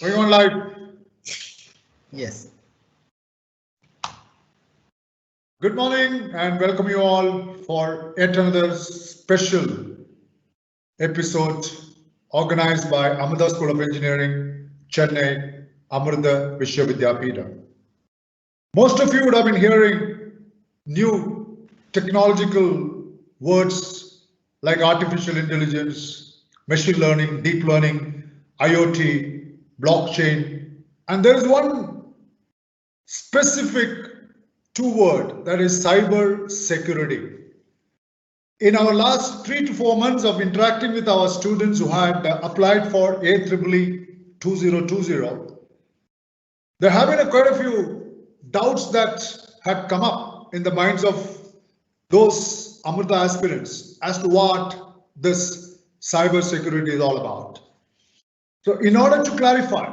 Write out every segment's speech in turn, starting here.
Going on live. Yes. Good morning and welcome you all for yet another special episode organized by Amrita School of Engineering, Chennai, Amrita Vishwavidyapita. Most of you would have been hearing new technological words like artificial intelligence, machine learning, deep learning, IoT, blockchain, and there is one specific two-word, that is cyber security. In our last 3 to 4 months of interacting with our students who had applied for AEEE 2020, there have been quite a few doubts that had come up in the minds of those Amrita aspirants as to what this cyber security is all about. So in order to clarify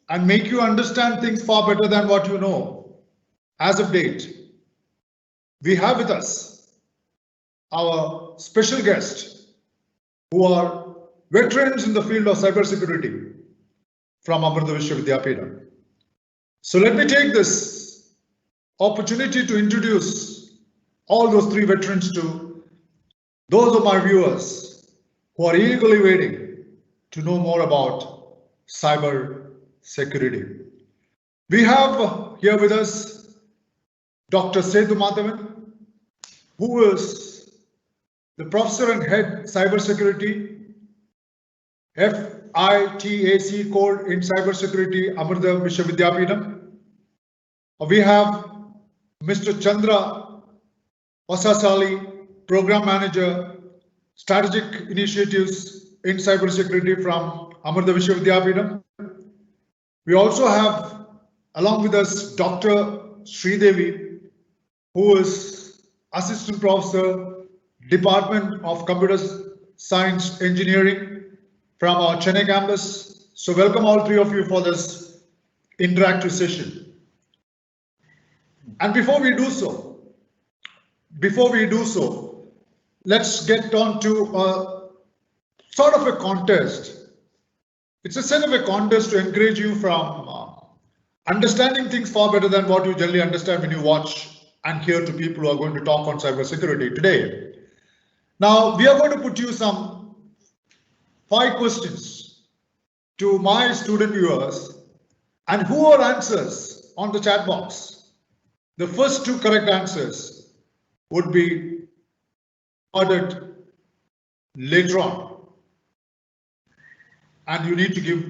and make you understand things far better than what you know, as of date, we have with us our special guests who are veterans in the field of cybersecurity from Amrita Vishwavidyapita. So let me take this opportunity to introduce all those three veterans to those of my viewers who are eagerly waiting to know more about cyber security. We have here with us Dr. Sethu Madhavan, who is the Professor and Head Cybersecurity, FITAC Code in Cybersecurity, Amrita Vishwavidyapita. We have Mr. Chandra Vasasali, Program Manager, Strategic Initiatives in Cybersecurity from Amrita Vishwavidyapita. We also have along with us Dr. Sridevi, who is Assistant Professor, Department of Computer Science Engineering from our Chennai campus. So welcome all three of you for this interactive session. And before we do so, let's get on to a sort of a contest. It's a set of a contest to encourage you from understanding things far better than what you generally understand when you watch and hear to people who are going to talk on cybersecurity today. Now, we are going to put you some 5 questions to my student viewers, and who are answers on the chat box. The first 2 correct answers would be ordered later on, and you need to give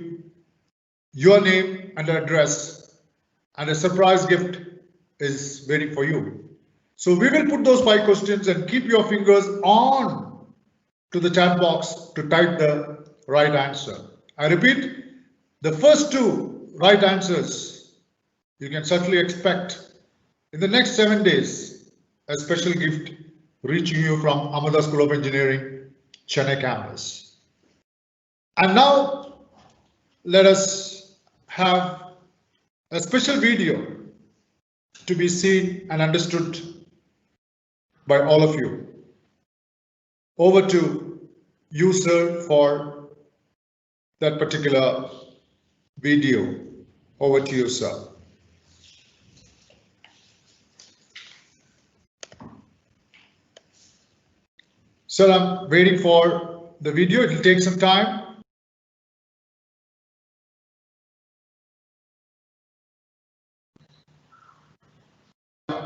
your name and address, and a surprise gift is waiting for you. So we will put those 5 questions and keep your fingers on to the chat box to type the right answer. I repeat, the first 2 right answers you can certainly expect in the next 7 days a special gift reaching you from Amrita School of Engineering, Chennai campus. And now let us have a special video to be seen and understood by all of you. Over to you, sir, for that particular video. Over to you, sir. Sir, I'm waiting for the video. It will take some time.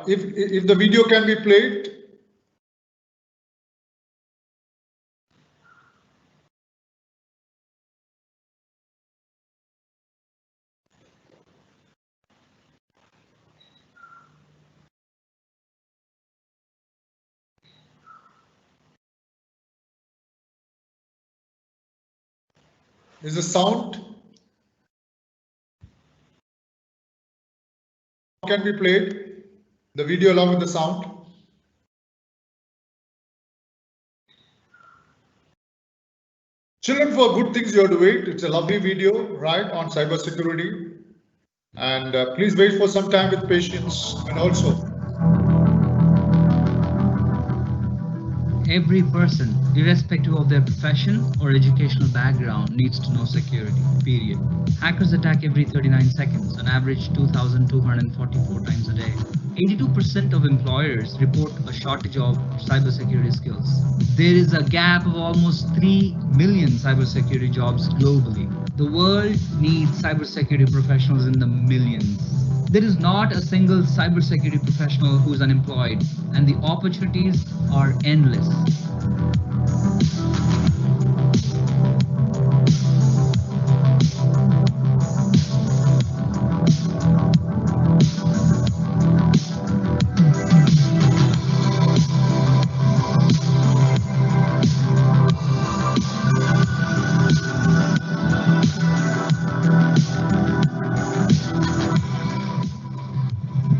If the video can be played. Is the sound can be played? The video along with the sound. Children, for good things you have to wait. It's a lovely video, right, on cybersecurity. And please wait for some time with patience. And also, Every person irrespective of their profession or educational background, needs to know security, period. Hackers attack every 39 seconds, on average 2,244 times a day. 82% of employers report a shortage of cybersecurity skills. There is a gap of almost 3 million cybersecurity jobs globally. The world needs cybersecurity professionals in the millions. There is not a single cybersecurity professional who is unemployed, and the opportunities are endless.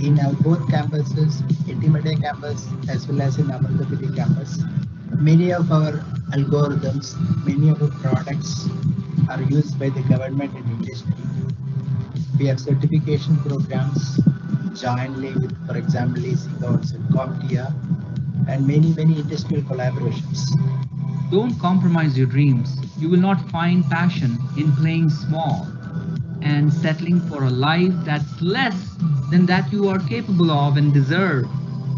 In our both campuses, Intimate campus as well as in Amrutapiti campus, many of our algorithms, many of our products are used by the government and industry. We have certification programs jointly with, for example, AC Gods and CompTIA, and many industrial collaborations. Don't compromise your dreams. You will not find passion in playing small and settling for a life that's less than that you are capable of and deserve.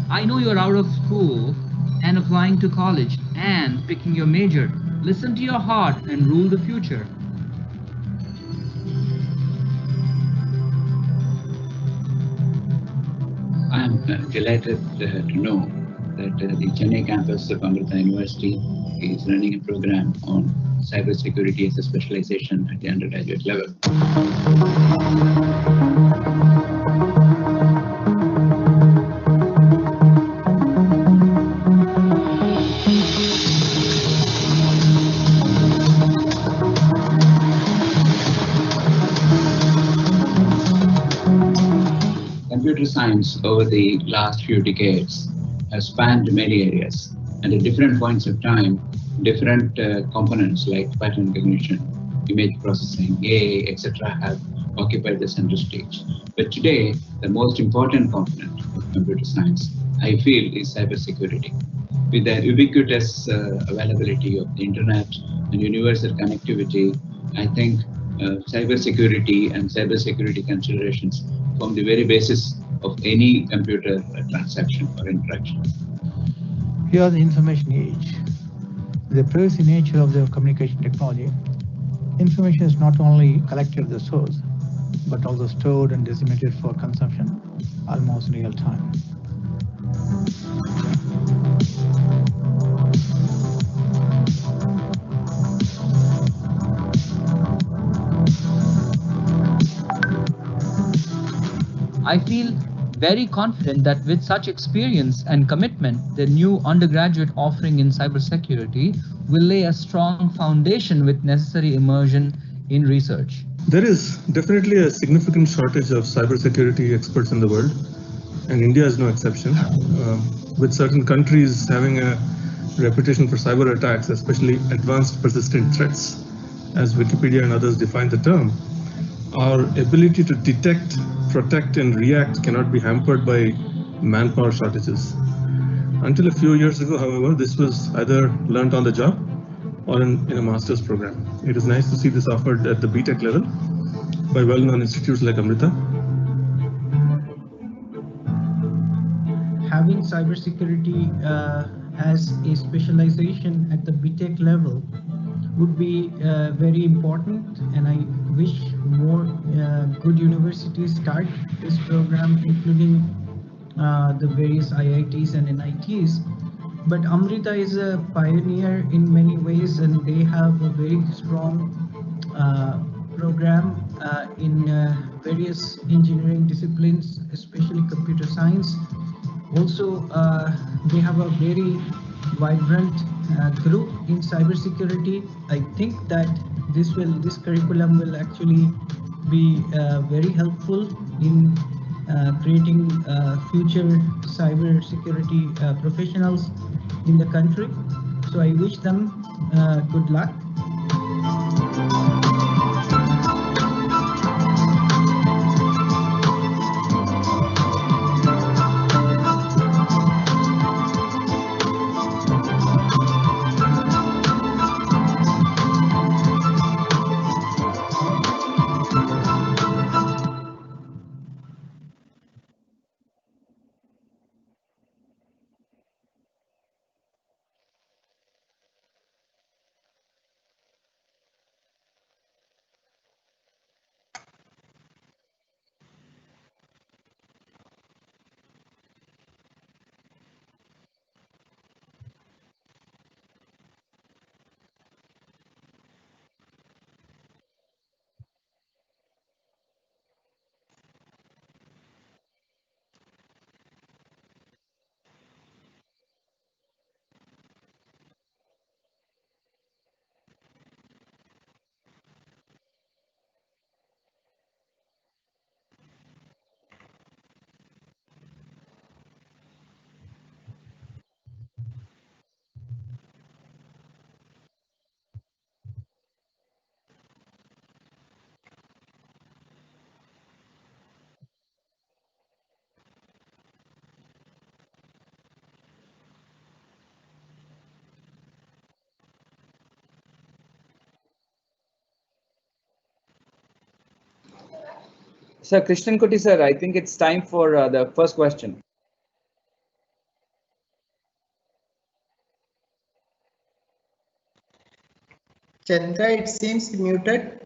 I know you're out of school and applying to college and picking your major. Listen to your heart and rule the future. I'm delighted to know that the Chennai campus of Amrita University is running a program on cybersecurity as a specialization at the undergraduate level. Computer science over the last few decades has spanned many areas, and at different points of time, different components like pattern recognition, image processing, AI, etc. have occupied the center stage. But today, the most important component of computer science, I feel, is cybersecurity. With the ubiquitous availability of the internet and universal connectivity, I think cybersecurity and cybersecurity considerations form the very basis of any computer transaction or interaction. We are the information age. The privacy nature of the communication technology, information is not only collected at the source, but also stored and disseminated for consumption almost in real time. I feel very confident that with such experience and commitment, the new undergraduate offering in cybersecurity will lay a strong foundation with necessary immersion in research. There is definitely a significant shortage of cybersecurity experts in the world, and India is no exception. With certain countries having a reputation for cyber attacks, especially advanced persistent threats, as Wikipedia and others define the term, our ability to detect, protect, and react cannot be hampered by manpower shortages. Until a few years ago, however, this was either learnt on the job or in a master's program. It is nice to see this offered at the BTech level by well-known institutes like Amrita. Having cybersecurity as a specialization at the BTech level would be very important, and I wish more good universities start this program, including the various IITs and NITs. But Amrita is a pioneer in many ways, and they have a very strong program in various engineering disciplines, especially computer science. Also, they have a very vibrant group in cybersecurity. I think that this curriculum will actually be very helpful in creating future cybersecurity professionals in the country. So I wish them good luck. Sir, Krishnan Kutty sir, I think it's time for the first question. Chandra, it seems muted.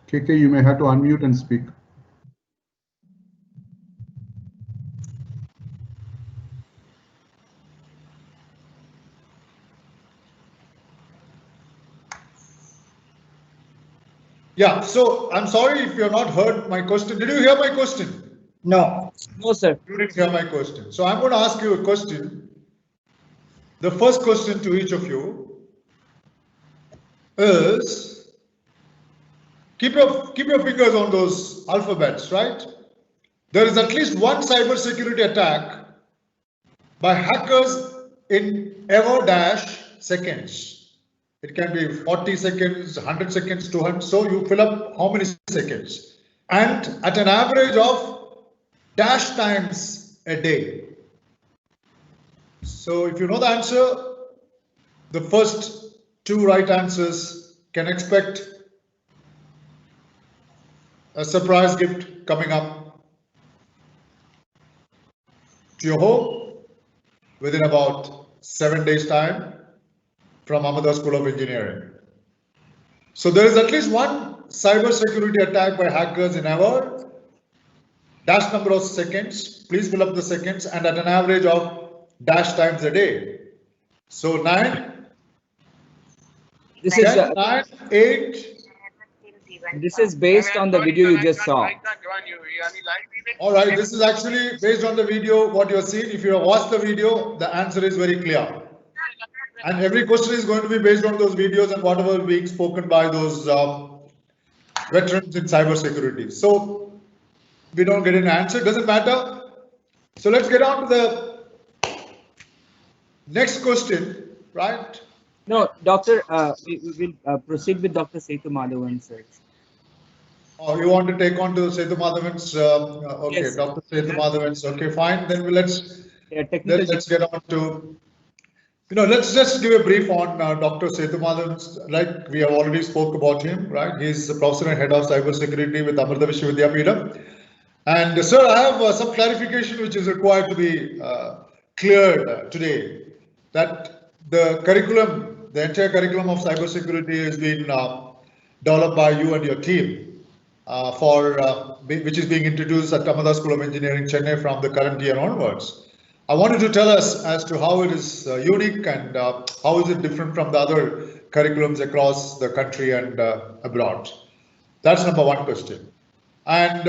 KK, you may have to unmute and speak. Yeah, so I'm sorry if you have not heard my question. Did you hear my question? No. No, sir. You didn't hear my question. So I'm going to ask you a question. The first question to each of you is, keep your fingers on those alphabets, right? There is at least one cybersecurity attack by hackers in ever dash seconds. It can be 40 seconds, 100 seconds, 200. So you fill up how many seconds? And at an average of dash times a day. So if you know the answer, the first two right answers can expect a surprise gift coming up to your home within about 7 days' time from Ahmedabad School of Engineering. So there is at least one cybersecurity attack by hackers in our dash number of seconds. Please fill up the seconds, and at an average of dash times a day. So 9, This 10, is 9, 8. this is based on the video you just saw. All right, this is actually based on the video, what you have seen. If you have watched the video, the answer is very clear. And every question is going to be based on those videos and whatever being spoken by those veterans in cybersecurity. So we don't get an answer, doesn't matter. So let's get on to the next question, right? No, Doctor, we will proceed with Dr. Sethu Madhavan, sir. Oh, you want to take on to Sethu Madhavan's, okay, yes. Dr. Sethu Madhavan's, okay, fine. Then let's get on to, let's just give a brief on Dr. Sethu Madhavan. Like we have already spoke about him, right? He's the professor and head of cybersecurity with Amrita Vishwavidyapitham. And sir, I have some clarification which is required to be cleared today. That the curriculum, the entire curriculum of cybersecurity has been developed by you and your team. Which is being introduced at Ahmedabad School of Engineering, Chennai from the current year onwards. I wanted to tell us as to how it is unique and how is it different from the other curriculums across the country and abroad. That's number one question. And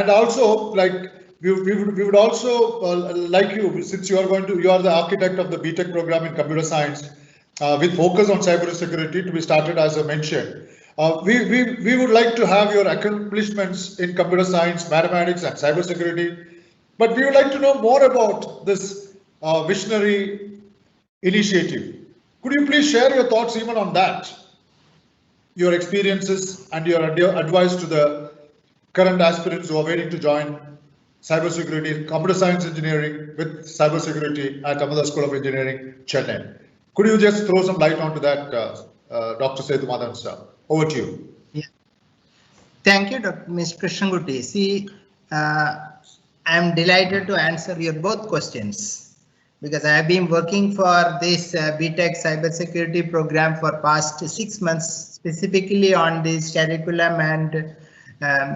also, like we would also like you, since you are the architect of the BTech program in computer science with focus on cybersecurity to be started as I mentioned. We would like to have your accomplishments in computer science, mathematics, and cybersecurity, but we would like to know more about this visionary initiative. Could you please share your thoughts even on that? Your experiences and your advice to the current aspirants who are waiting to join cybersecurity, computer science engineering with cybersecurity at Ahmedabad School of Engineering, Chennai. Could you just throw some light onto that, Dr. Sethu Madhavan, sir? Over to you. Yeah. Thank you, Mr. Krishnamurthy. See, I'm delighted to answer your both questions because I have been working for this BTech cybersecurity program for past 6 months, specifically on this curriculum and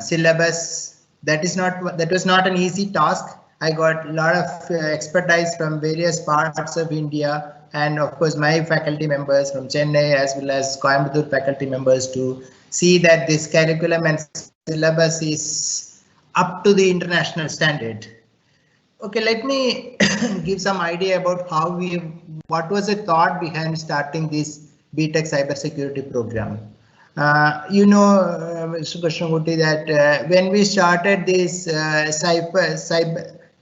syllabus. That was not an easy task. I got a lot of expertise from various parts of India. And of course, my faculty members from Chennai as well as Coimbatore faculty members to see that this curriculum and syllabus is up to the international standard. Okay, let me give some idea about what was the thought behind starting this BTech cybersecurity program. Mr. Krishnamurthy, that when we started this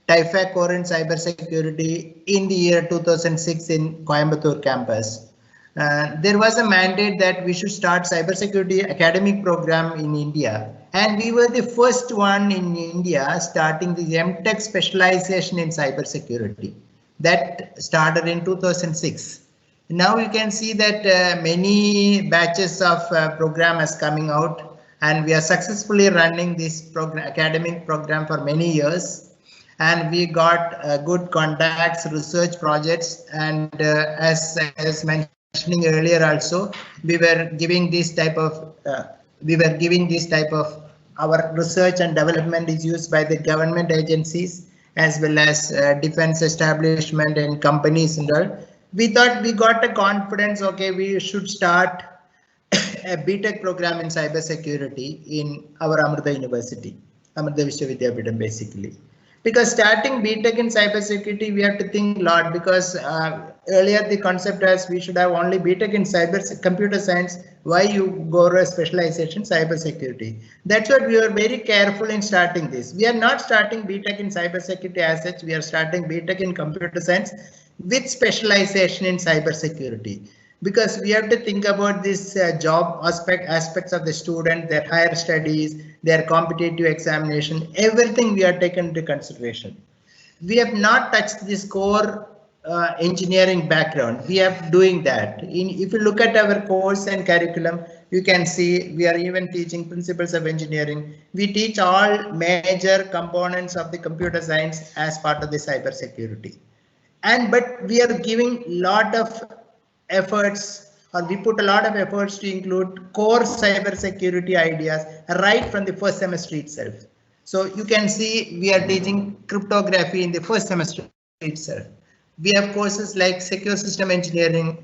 TIFAC core in cybersecurity in the year 2006 in Coimbatore campus. there was a mandate that we should start cybersecurity academic program in India, and we were the first one in India starting the MTech specialization in cybersecurity. That started in 2006. Now you can see that many batches of program is coming out, and we are successfully running this program, academic program for many years. And we got good contacts, research projects, and as mentioning earlier also, we were giving this type of our research and development is used by the government agencies as well as defense establishment and companies and all. We thought we got a confidence, okay, we should start a BTech program in cybersecurity in our Amrita University, Amrita Vishwavidyapeetham basically. Because starting BTech in cybersecurity, we have to think a lot, because earlier the concept was we should have only BTech in computer science. Why you go to a specialization cybersecurity? That's what we were very careful in starting this. We are not starting BTech in cybersecurity as such. We are starting BTech in computer science with specialization in cybersecurity, because we have to think about this job aspects of the student, their higher studies, their competitive examination, everything we have taken into consideration. We have not touched this core engineering background. We are doing that. If you look at our course and curriculum, you can see we are even teaching principles of engineering. We teach all major components of the computer science as part of the cybersecurity. But we are giving lot of efforts, or we put a lot of efforts to include core cybersecurity ideas right from the first semester itself. So you can see we are teaching cryptography in the first semester itself. We have courses like secure system engineering.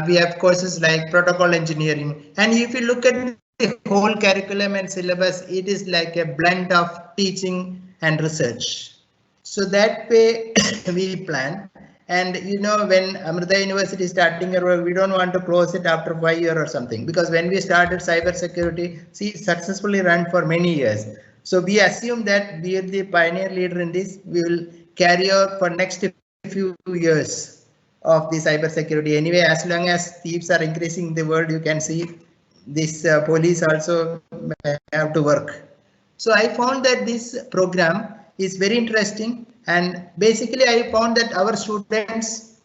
We have courses like protocol engineering. And if you look at the whole curriculum and syllabus, it is like a blend of teaching and research. So that way we plan. And you know, when Amrita University is starting, we don't want to close it after 5 years or something, because when we started cybersecurity, successfully run for many years. So we assume that we are the pioneer leader in this. We will carry out for next few years of the cybersecurity. Anyway, as long as thieves are increasing in the world, you can see this police also have to work. So I found that this program is very interesting, and basically I found that our students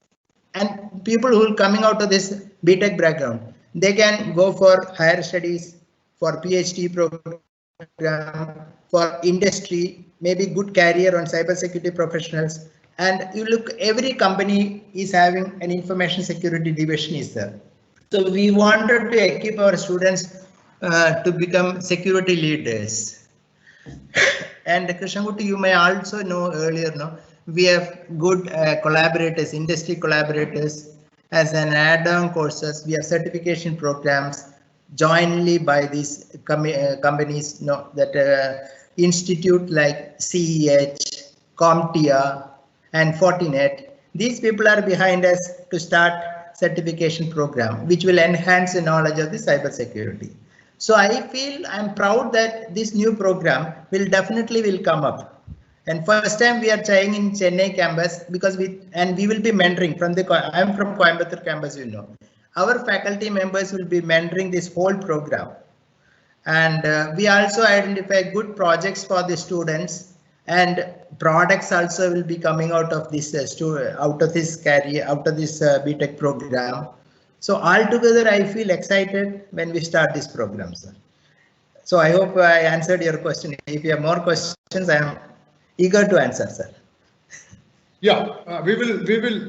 and people who are coming out of this BTech background, they can go for higher studies, for PhD program, for industry, maybe good career on cybersecurity professionals. And you look, every company is having an information security division is there. So we wanted to equip our students to become security leaders. And Krishnamurthy, you may also know earlier, we have good collaborators, industry collaborators as an add-on courses. We have certification programs jointly by these companies, that institute like CEH, CompTIA, and Fortinet. These people are behind us to start certification program, which will enhance the knowledge of the cybersecurity. So I feel I'm proud that this new program will definitely come up. And first time we are trying in Chennai campus, because we will be mentoring from I'm from Coimbatore campus, you know. Our faculty members will be mentoring this whole program. And we also identify good projects for the students, and products also will be coming out of this BTech program. So altogether, I feel excited when we start this program, sir. So I hope I answered your question. If you have more questions, I am eager to answer, sir. Yeah, we will.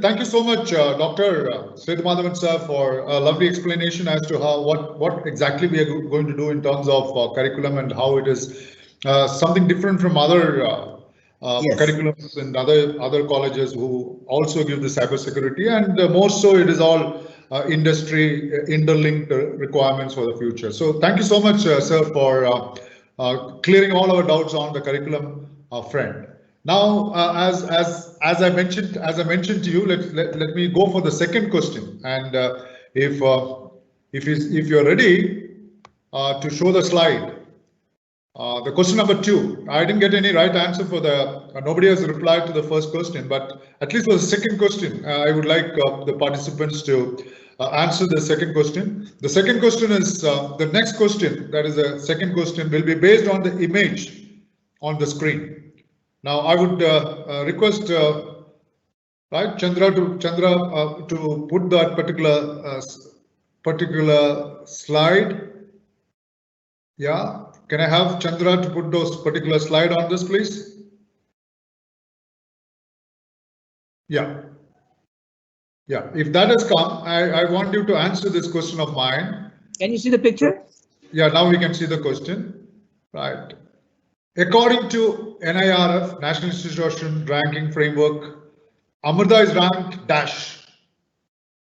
Thank you so much, Dr. Sethumadhavan sir, for a lovely explanation as to what exactly we are going to do in terms of curriculum, and how it is something different from other yes, curriculums and other colleges who also give the cybersecurity, and more so it is all industry interlinked requirements for the future. So thank you so much, sir, for clearing all our doubts on the curriculum front. Now, as I mentioned to you, let me go for the second question. And if you're ready to show the slide, the question number 2. I didn't get any right answer for nobody has replied to the first question, but at least for the second question, I would like the participants to answer the second question. The second question is the next question. That is the second question will be based on the image on the screen. Now I would request right Chandra to put that particular slide. Yeah, can I have Chandra to put those particular slide on this, please? Yeah. Yeah, if that has come, I want you to answer this question of mine. Can you see the picture? Yeah, now we can see the question. Right. According to NIRF, National Institution Ranking Framework, Amrita is ranked dash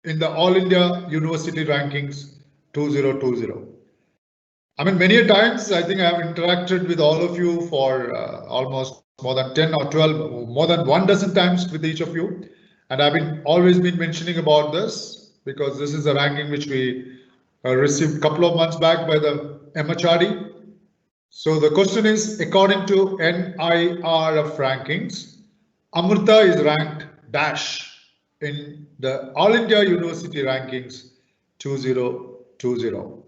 in the All India University Rankings 2020. I mean, many times I think I have interacted with all of you for almost more than 10 or 12, more than 1 dozen times with each of you. And I've always been mentioning about this because this is a ranking which we received a couple of months back by the MHRD. So the question is, according to NIRF rankings, Amrita is ranked dash in the All India University Rankings 2020.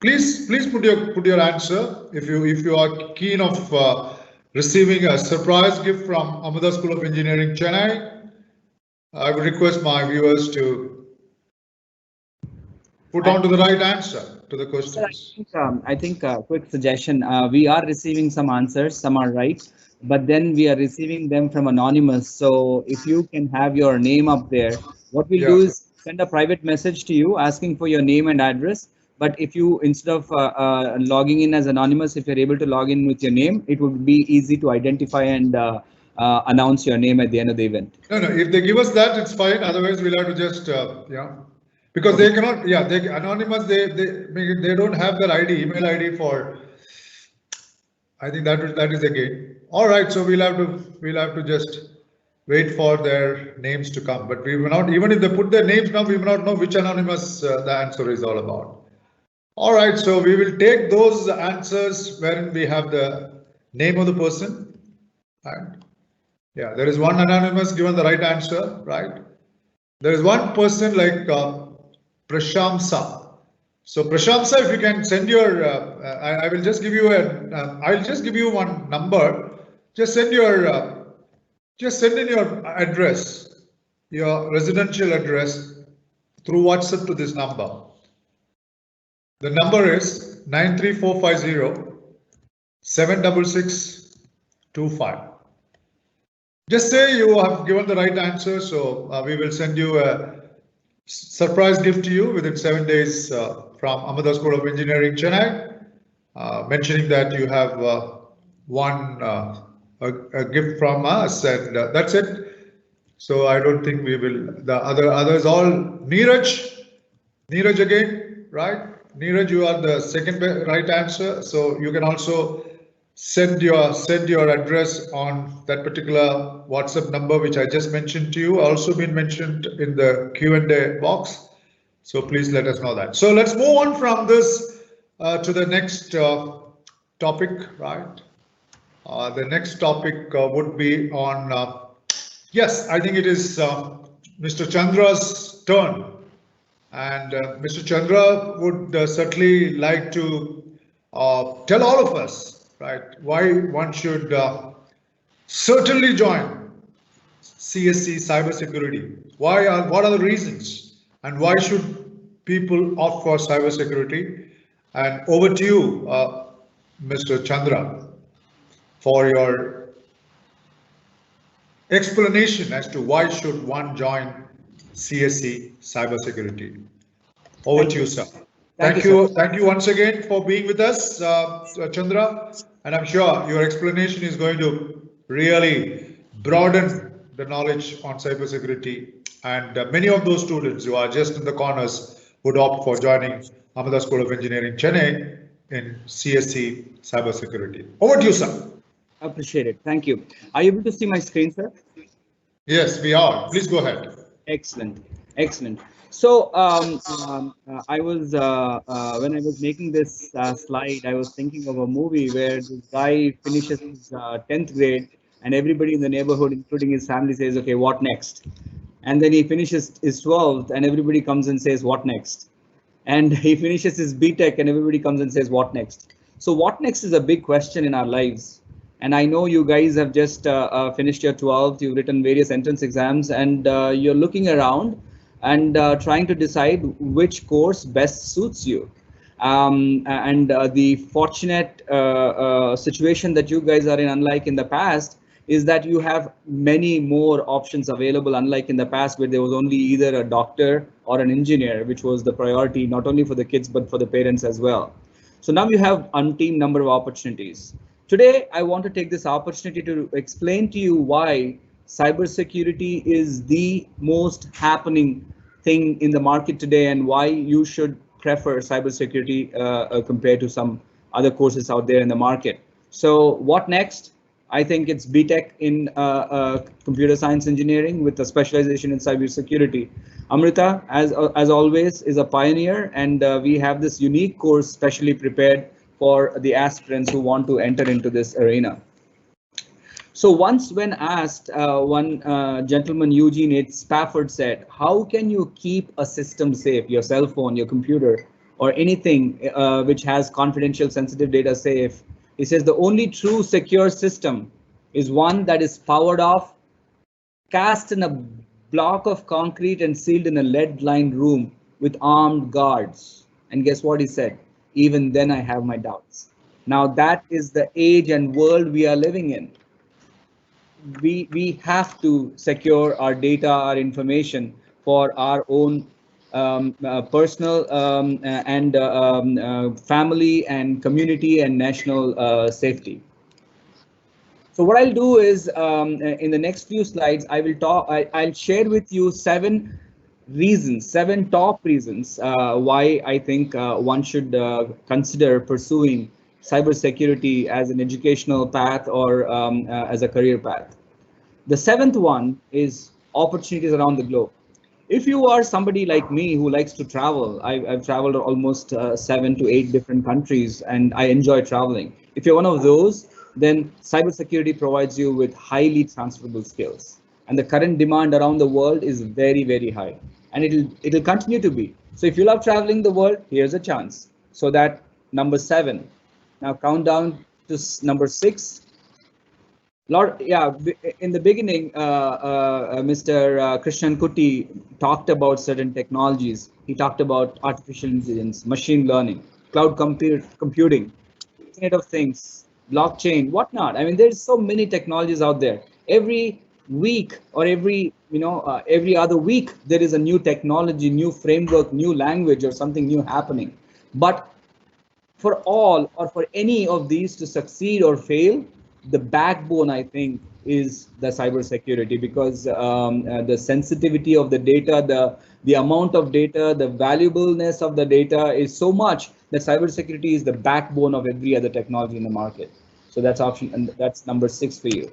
Please put your answer if you are keen of receiving a surprise gift from Amrita School of Engineering, Chennai. I would request my viewers to put on to the right answer to the questions. I think quick suggestion. We are receiving some answers, some are right, but then we are receiving them from anonymous. So if you can have your name up there, what we'll do is send a private message to you asking for your name and address. But if you, instead of logging in as anonymous, if you're able to log in with your name, it would be easy to identify and announce your name at the end of the event. No, if they give us that, it's fine. Otherwise, we'll have to just, yeah, because they cannot, yeah, they anonymous, they don't have their ID, email ID for, I think that is again. All right, so we'll have to just wait for their names to come. But we will not, even if they put their names now, we will not know which anonymous the answer is all about. All right, so we will take those answers wherein we have the name of the person. Right? Yeah, there is one anonymous given the right answer, right? There is one person like Prashamsa. So Prashamsa, if you can send your, I will just give you I'll just give you one number. Just send your, just send in your address, your residential address through WhatsApp to this number. The number is 93450 76625. Just say you have given the right answer, so we will send you a surprise gift to you within 7 days from Amrita School of Engineering, Chennai, mentioning that you have won a gift from us, and that's it. So I don't think we will. The others all Neeraj again, right? Neeraj, you are the second right answer, so you can also send your address on that particular WhatsApp number which I just mentioned to you. Also been mentioned in the Q&A box, so please let us know that. So let's move on from this to the next topic, right? The next topic would be on yes, I think it is Mr. Chandra's turn. And Mr. Chandra would certainly like to tell all of us, right, why one should certainly join CSC cybersecurity. What are the reasons, and why should people opt for cybersecurity? And over to you, Mr. Chandra, for your explanation as to why should one join CSC cybersecurity. Over to you, sir. Thank you once again for being with us, Chandra. And I'm sure your explanation is going to really broaden the knowledge on cybersecurity. And many of those students who are just in the corners would opt for joining Amrita School of Engineering, Chennai in CSC cybersecurity. Over to you, sir. Appreciate it. Thank you. Are you able to see my screen, sir? Yes, we are. Please go ahead. Excellent. Excellent. So I was when I was making this slide, I was thinking of a movie where this guy finishes his 10th grade and everybody in the neighborhood, including his family, says, okay, what next? And then he finishes his 12th and everybody comes and says, what next? And he finishes his BTech and everybody comes and says, what next? So what next is a big question in our lives. And I know you guys have just finished your 12th, you've written various entrance exams, and you're looking around and trying to decide which course best suits you. The fortunate situation that you guys are in, unlike in the past, is that you have many more options available, unlike in the past where there was only either a doctor or an engineer, which was the priority not only for the kids but for the parents as well. So now you have umpteen number of opportunities. Today, I want to take this opportunity to explain to you why cybersecurity is the most happening thing in the market today and why you should prefer cybersecurity compared to some other courses out there in the market. So what next? I think it's BTech in computer science engineering with a specialization in cybersecurity. Amrita, as always, is a pioneer, and we have this unique course specially prepared for the aspirants who want to enter into this arena. So once when asked, one gentleman, Eugene H. Spafford, said, how can you keep a system safe, your cell phone, your computer, or anything which has confidential sensitive data safe? He says the only true secure system is one that is powered off, cast in a block of concrete and sealed in a lead-lined room with armed guards. And guess what he said? Even then I have my doubts. Now that is the age and world we are living in. We have to secure our data, our information for our own personal and family and community and national safety. So what I'll do is in the next few slides, I'll share with you seven top reasons why I think one should consider pursuing cybersecurity as an educational path or as a career path. The seventh one is opportunities around the globe. If you are somebody like me who likes to travel, I've traveled almost 7 to 8 different countries and I enjoy traveling. If you're one of those, then cybersecurity provides you with highly transferable skills. And the current demand around the world is very, very high. And it'll continue to be. So if you love traveling the world, here's a chance. So that number 7. Now count down to number 6. In the beginning, Mr. Krishnan Kutty talked about certain technologies. He talked about artificial intelligence, machine learning, cloud computing, Internet of Things, blockchain, whatnot. I mean, there's so many technologies out there. Every week or every other week, there is a new technology, new framework, new language, or something new happening. But for all or for any of these to succeed or fail, the backbone, I think, is the cybersecurity, because the sensitivity of the data, the amount of data, the valuableness of the data is so much that cybersecurity is the backbone of every other technology in the market. So that's option, and that's number 6 for you.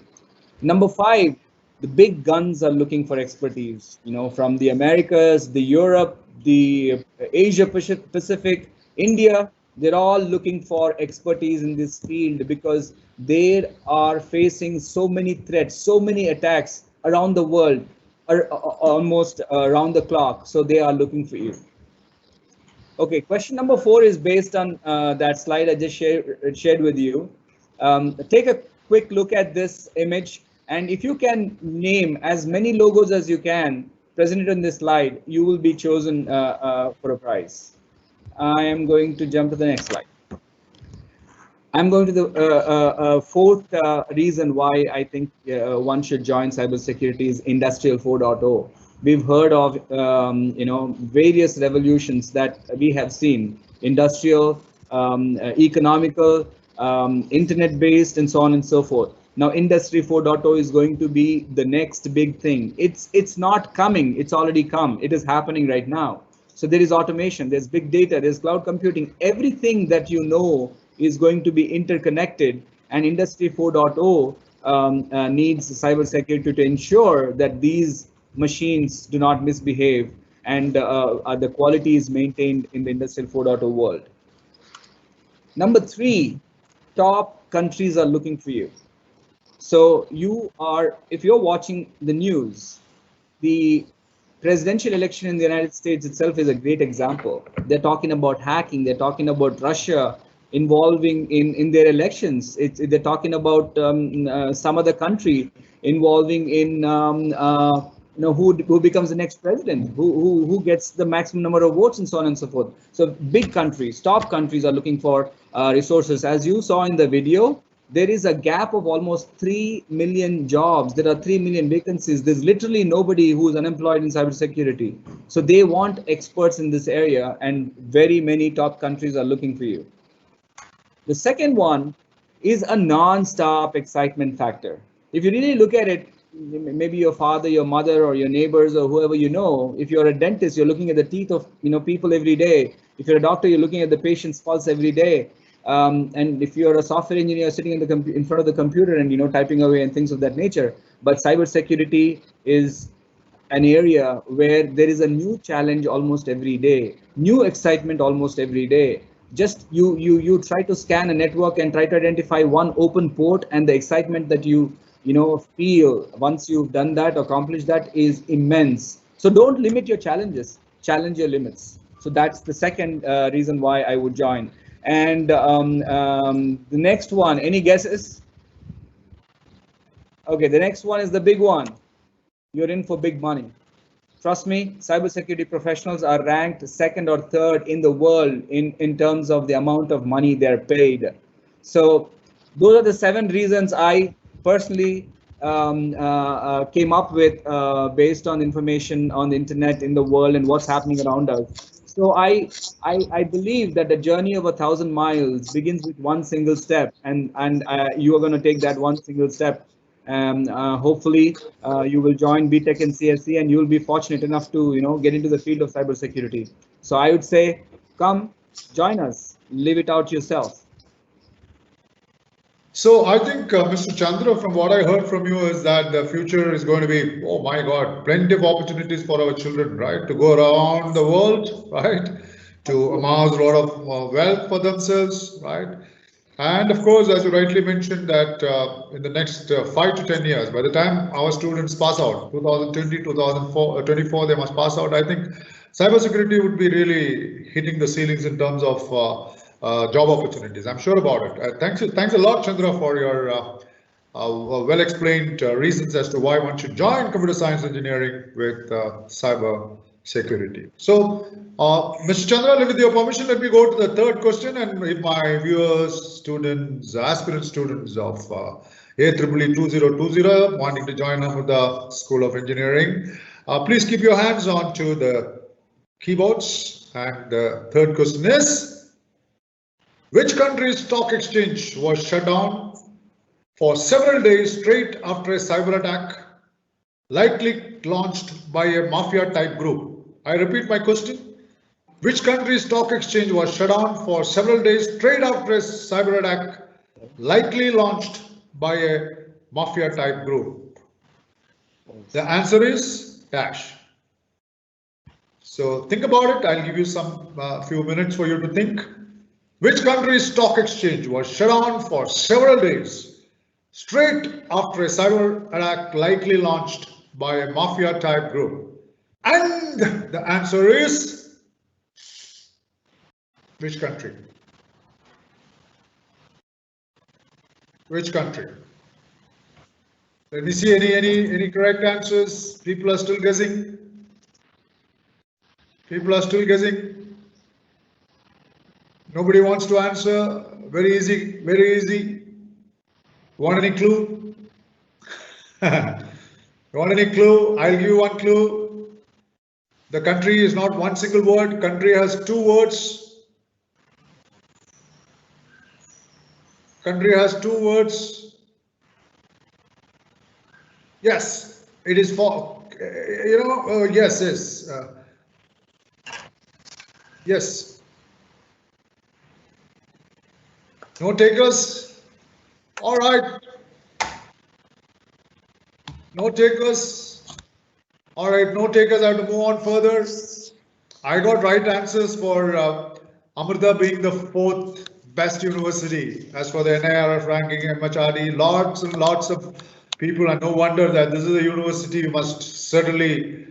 Number 5, the big guns are looking for expertise. You know, from the Americas, the Europe, the Asia Pacific, India. They're all looking for expertise in this field because they are facing so many threats, so many attacks around the world, almost around the clock. So they are looking for you. Okay, question number 4 is based on that slide I just shared with you. Take a quick look at this image, and if you can name as many logos as you can presented on this slide, you will be chosen for a prize. I am going to jump to the next slide. I'm going to the fourth reason why I think one should join cybersecurity is Industrial 4.0. We've heard of various revolutions that we have seen: industrial, economical, internet-based, and so on and so forth. Now, Industry 4.0 is going to be the next big thing. It's not coming; it's already come. It is happening right now. So there is automation, there's big data, there's cloud computing. Everything that you know is going to be interconnected, and Industry 4.0 needs cybersecurity to ensure that these machines do not misbehave and the quality is maintained in the Industrial 4.0 world. Number 3, top countries are looking for you. So if you're watching the news, the presidential election in the United States itself is a great example. They're talking about hacking. They're talking about Russia involving in their elections. They're talking about some other country involving in who becomes the next president, who gets the maximum number of votes, and so on and so forth. So big countries, top countries are looking for resources. As you saw in the video, there is a gap of almost 3 million jobs. There are 3 million vacancies. There's literally nobody who is unemployed in cybersecurity. So they want experts in this area, and very many top countries are looking for you. The second one is a non-stop excitement factor. If you really look at it, maybe your father, your mother, or your neighbors, or whoever you know, if you're a dentist, you're looking at the teeth of people every day. If you're a doctor, you're looking at the patient's pulse every day. And if you're a software engineer sitting in front of the computer and typing away and things of that nature. But cybersecurity is an area where there is a new challenge almost every day, new excitement almost every day. Just you try to scan a network and try to identify one open port, and the excitement that you feel once you've done that, accomplished that, is immense. So don't limit your challenges, challenge your limits. So that's the second reason why I would join. And the next one, any guesses? Okay, the next one is the big one. You're in for big money. Trust me, cybersecurity professionals are ranked second or third in the world in terms of the amount of money they're paid. So those are the 7 reasons I personally came up with based on information on the internet, in the world, and what's happening around us. So I believe that the journey of 1,000 miles begins with one single step, and you are going to take that one single step. Hopefully you will join BTech and CSE, and you will be fortunate enough to get into the field of cybersecurity. So I would say, come join us, live it out yourself. So I think, Mr. Chandra, from what I heard from you is that the future is going to be, oh my God, plenty of opportunities for our children, right? To go around the world, right? To amass a lot of wealth for themselves, right? And of course, as you rightly mentioned, that in the next 5 to 10 years, by the time our students pass out, 2020, 2024, they must pass out. I think cybersecurity would be really hitting the ceilings in terms of job opportunities. I'm sure about it. Thanks a lot, Chandra, for your well-explained reasons as to why one should join computer science engineering with cyber security. So, Mr. Chandra, with your permission, let me go to the third question. And if my viewers, students, aspirant students of AEEE 2020 wanting to join the School of Engineering, please keep your hands on to the keyboards. And the third question is, which country's stock exchange was shut down for several days straight after a cyber attack likely launched by a mafia type group? I repeat my question. Which country's stock exchange was shut down for several days straight after a cyber attack likely launched by a mafia type group? The answer is Dash. So think about it. I'll give you some few minutes for you to think. Which country's stock exchange was shut down for several days straight after a cyber attack likely launched by a mafia type group? And the answer is, which country? Which country? Let me see any correct answers. People are still guessing. People are still guessing. Nobody wants to answer. Very easy, very easy. Want any clue? Want any clue? I'll give you one clue. The country is not one single word. Country has 2 words. Country has 2 words. Yes, it is for, yes, yes. Yes. No takers? All right. No takers. All right, no takers. I have to move on further. I got right answers for Amrita being the 4th best university as for the NIRF ranking, MHRD, lots and lots of people, and no wonder that this is a university you must certainly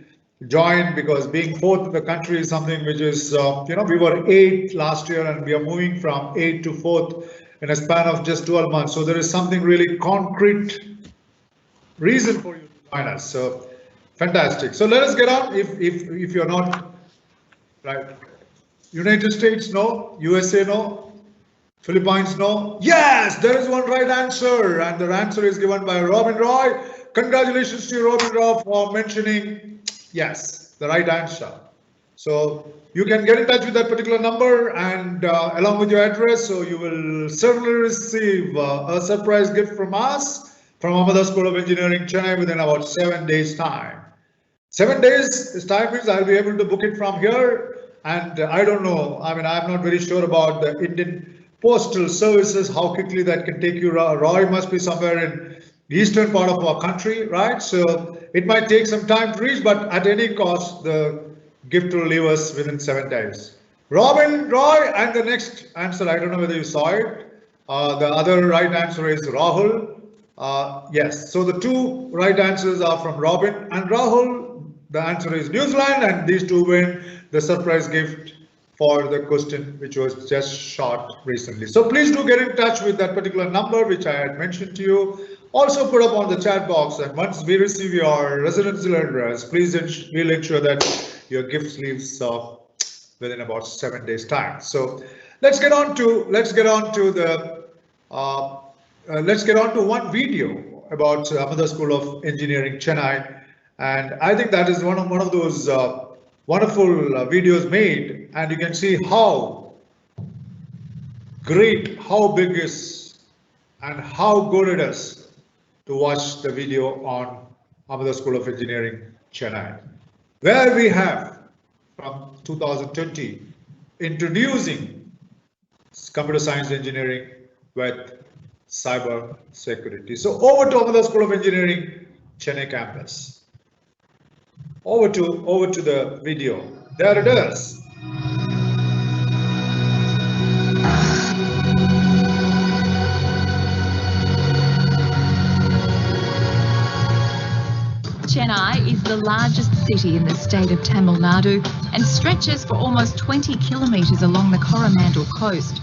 join, because being fourth in the country is something which is, we were 8th last year and we are moving from 8th to 4th in a span of just 12 months. So there is something really concrete reason for you to join us. So fantastic. So let us get on. If you're not right, United States, no. USA, no. Philippines, no. Yes, there is one right answer, and the answer is given by Robin Roy. Congratulations to you, Robin Roy, for mentioning yes, the right answer. So you can get in touch with that particular number and along with your address, so you will certainly receive a surprise gift from us, from Amada School of Engineering, Chennai, within about 7 days time. 7 days, this time means I'll be able to book it from here. And I don't know, I mean, I'm not very sure about the Indian Postal Services, how quickly that can take you. Roy must be somewhere in the eastern part of our country, right? So it might take some time to reach, but at any cost, the gift will leave us within 7 days. Robin, Roy, and the next answer, I don't know whether you saw it. The other right answer is Rahul. Yes, so the 2 right answers are from Robin and Rahul. The answer is New Zealand, and these 2 win the surprise gift for the question which was just shot recently. So please do get in touch with that particular number which I had mentioned to you. Also put up on the chat box, and once we receive your residential address, please we'll ensure that your gift leaves within about 7 days time. So let's get on to one video about Amada School of Engineering, Chennai. And I think that is one of those wonderful videos made, and you can see how great, how big is, and how good it is to watch the video on Amada School of Engineering, Chennai, where we have from 2020 introducing computer science engineering with cyber security. So over to Amada School of Engineering, Chennai campus. Over to the video. There it is. Chennai is the largest city in the state of Tamil Nadu and stretches for almost 20 kilometres along the Coromandel coast.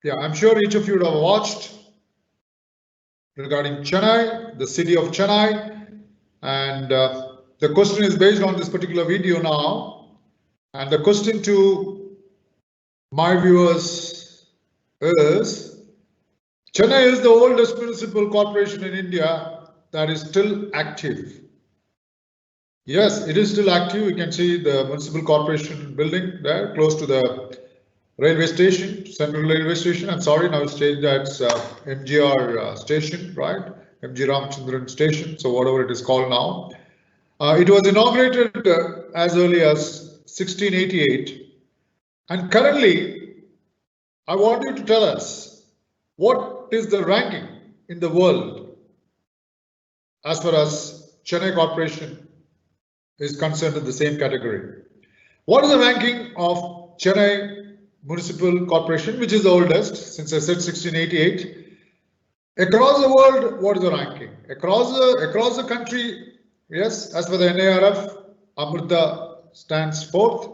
Yeah, I'm sure each of you would have watched regarding Chennai, the city of Chennai, and the question is based on this particular video now. And the question to my viewers is, Chennai is the oldest municipal corporation in India that is still active. Yes, it is still active. You can see the municipal corporation building there close to the railway station, Central Railway Station. I'm sorry, now it's changed. That's MGR station, right? MG Ramchandran Station. So whatever it is called now. It was inaugurated as early as 1688. And currently, I want you to tell us what is the ranking in the world as far as Chennai Corporation is concerned in the same category. What is the ranking of Chennai Municipal Corporation, which is the oldest, since I said 1688? Across the world, what is the ranking? Across the country, yes, as for the NARF, Amrita stands fourth.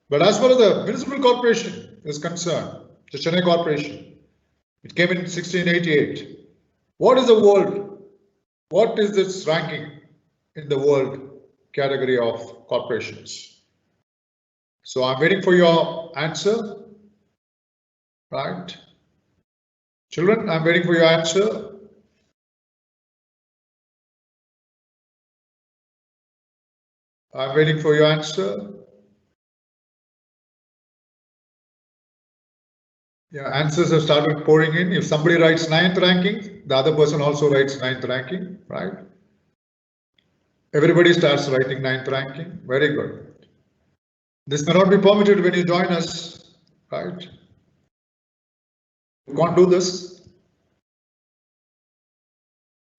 But as far as the municipal corporation is concerned, the Chennai Corporation, it came in 1688. What is the world? What is its ranking in the world category of corporations? So I'm waiting for your answer, right? Children, I'm waiting for your answer. I'm waiting for your answer. Yeah, answers have started pouring in. If somebody writes 9th ranking, the other person also writes 9th ranking, right? Everybody starts writing 9th ranking. Very good. This may not be permitted when you join us, right? You can't do this.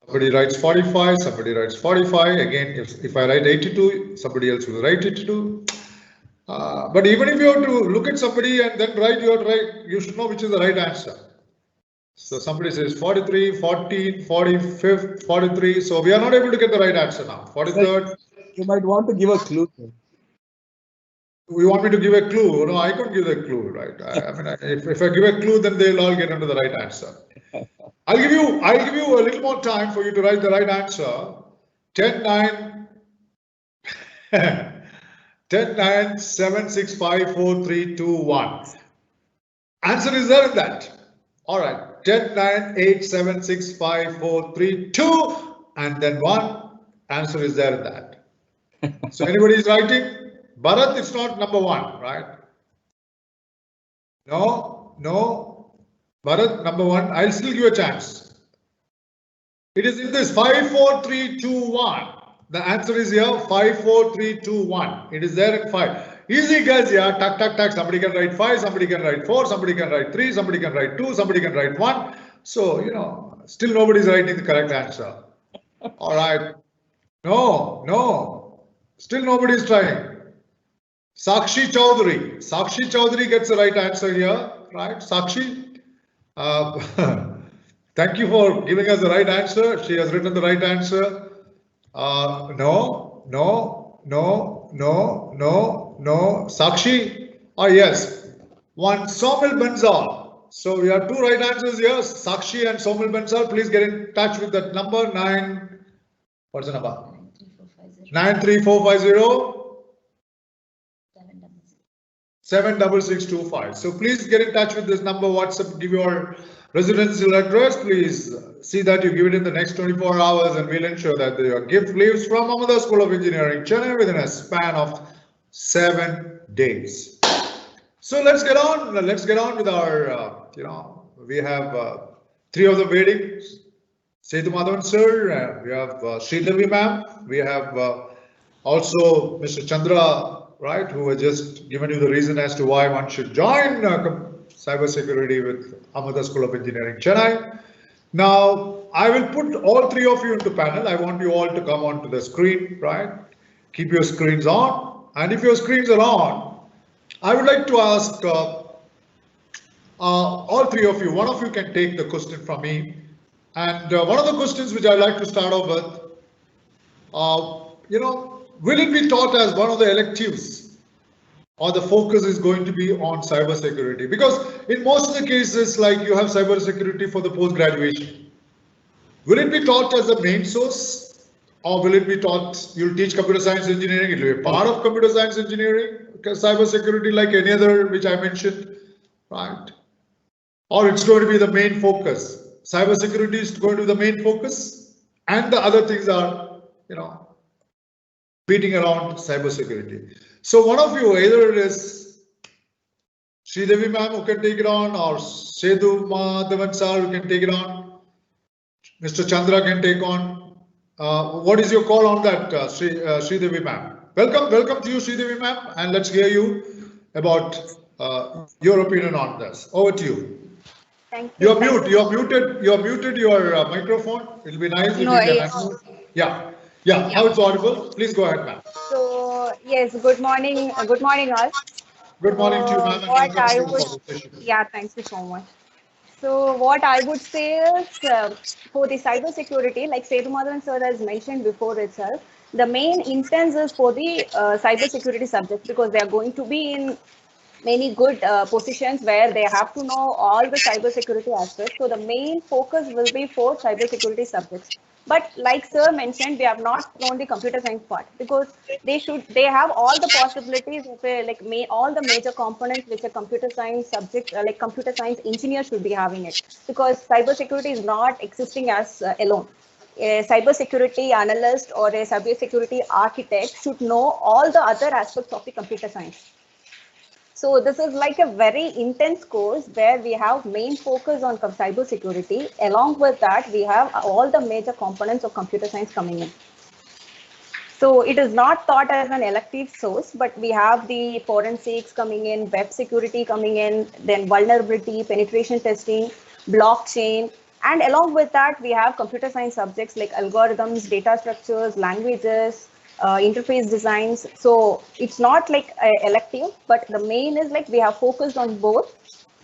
Somebody writes 45, somebody writes 45. Again, if I write 82, somebody else will write 82. But even if you have to look at somebody and then write your right, you should know which is the right answer. So somebody says 43, 14, 45, 43. So we are not able to get the right answer now. 43rd. You might want to give a clue. You want me to give a clue? No, I can't give a clue, right? I mean, if I give a clue, then they'll all get into the right answer. I'll give you a little more time for you to write the right answer. 10, 9, 10, 9, 7, 6, 5, 4, 3, 2, 1. Answer is there in that. All right. 10, 9, 8, 7, 6, 5, 4, 3, 2, and then 1. Answer is there in that. So anybody is writing? Bharat, it's not number 1, right? No. Bharat, number 1. I'll still give you a chance. It is in this 5, 4, 3, 2, 1. The answer is here 5, 4, 3, 2, 1. It is there in 5. Easy guys, yeah. Tuck. Somebody can write 5, somebody can write 4, somebody can write 3, somebody can write 2, somebody can write 1. So, you know, still nobody is writing the correct answer. All right. No. Still nobody is trying. Sakshi Chaudhary gets the right answer here, right? Sakshi, thank you for giving us the right answer. She has written the right answer. No. Sakshi, yes. 1, Somil Bensal. So we have 2 right answers here. Sakshi and Somil Bensal. Please get in touch with that number 9. What's the number? 93450. 76625. So please get in touch with this number, WhatsApp, give your residential address. Please see that you give it in the next 24 hours and we'll ensure that your gift leaves from Amrita School of Engineering, Chennai within a span of 7 days. So let's get on with our, we have 3 of them waiting. Sethu Madhavan sir, we have Sridevi ma'am, we have also Mr. Chandra, right, who has just given you the reason as to why one should join cybersecurity with Amrita School of Engineering, Chennai. Now, I will put all 3 of you into panel. I want you all to come onto the screen, right? Keep your screens on. And if your screens are on, I would like to ask all 3 of you, one of you can take the question from me. And one of the questions which I'd like to start off with, will it be taught as one of the electives or the focus is going to be on cybersecurity? Because in most of the cases, like you have cybersecurity for the post-graduation. Will it be taught as the main source or will it be taught, you'll teach computer science engineering, it will be part of computer science engineering, cybersecurity like any other which I mentioned, right? Or it's going to be the main focus. Cybersecurity is going to be the main focus and the other things are, beating around cybersecurity. So one of you, either it is Sridevi ma'am, who can take it on, or Sethu Madhavan sir, who can take it on. Mr. Chandra can take on. What is your call on that, Sridevi ma'am? Welcome to you, Sridevi ma'am, and let's hear you about your opinion on this. Over to you. Thank you. You're mute. You're muted your microphone. It'll be nice if you can unmute. Yeah. Now it's audible. Please go ahead, ma'am. So yes, good morning. Good morning, all. Good morning to you, ma'am, and What I welcome to would, the session. yeah, thank you so much. So what I would say is for the cyber security, like Sethu Madhavan sir has mentioned before itself, the main intent is for the cyber security subjects because they are going to be in many good positions where they have to know all the cyber security aspects. So the main focus will be for cyber security subjects. But like sir mentioned, we have not thrown the computer science part because they have all the possibilities of all the major components which a computer science subject like computer science engineer should be having it, because cyber security is not existing as alone. A cybersecurity analyst or a cybersecurity architect should know all the other aspects of the computer science. So this is like a very intense course where we have main focus on cyber security. Along with that, we have all the major components of computer science coming in. So it is not taught as an elective source, but we have the forensics coming in, web security coming in, then vulnerability, penetration testing, blockchain. And along with that, we have computer science subjects like algorithms, data structures, languages, interface designs. So it's not like elective, but the main is like we have focused on both,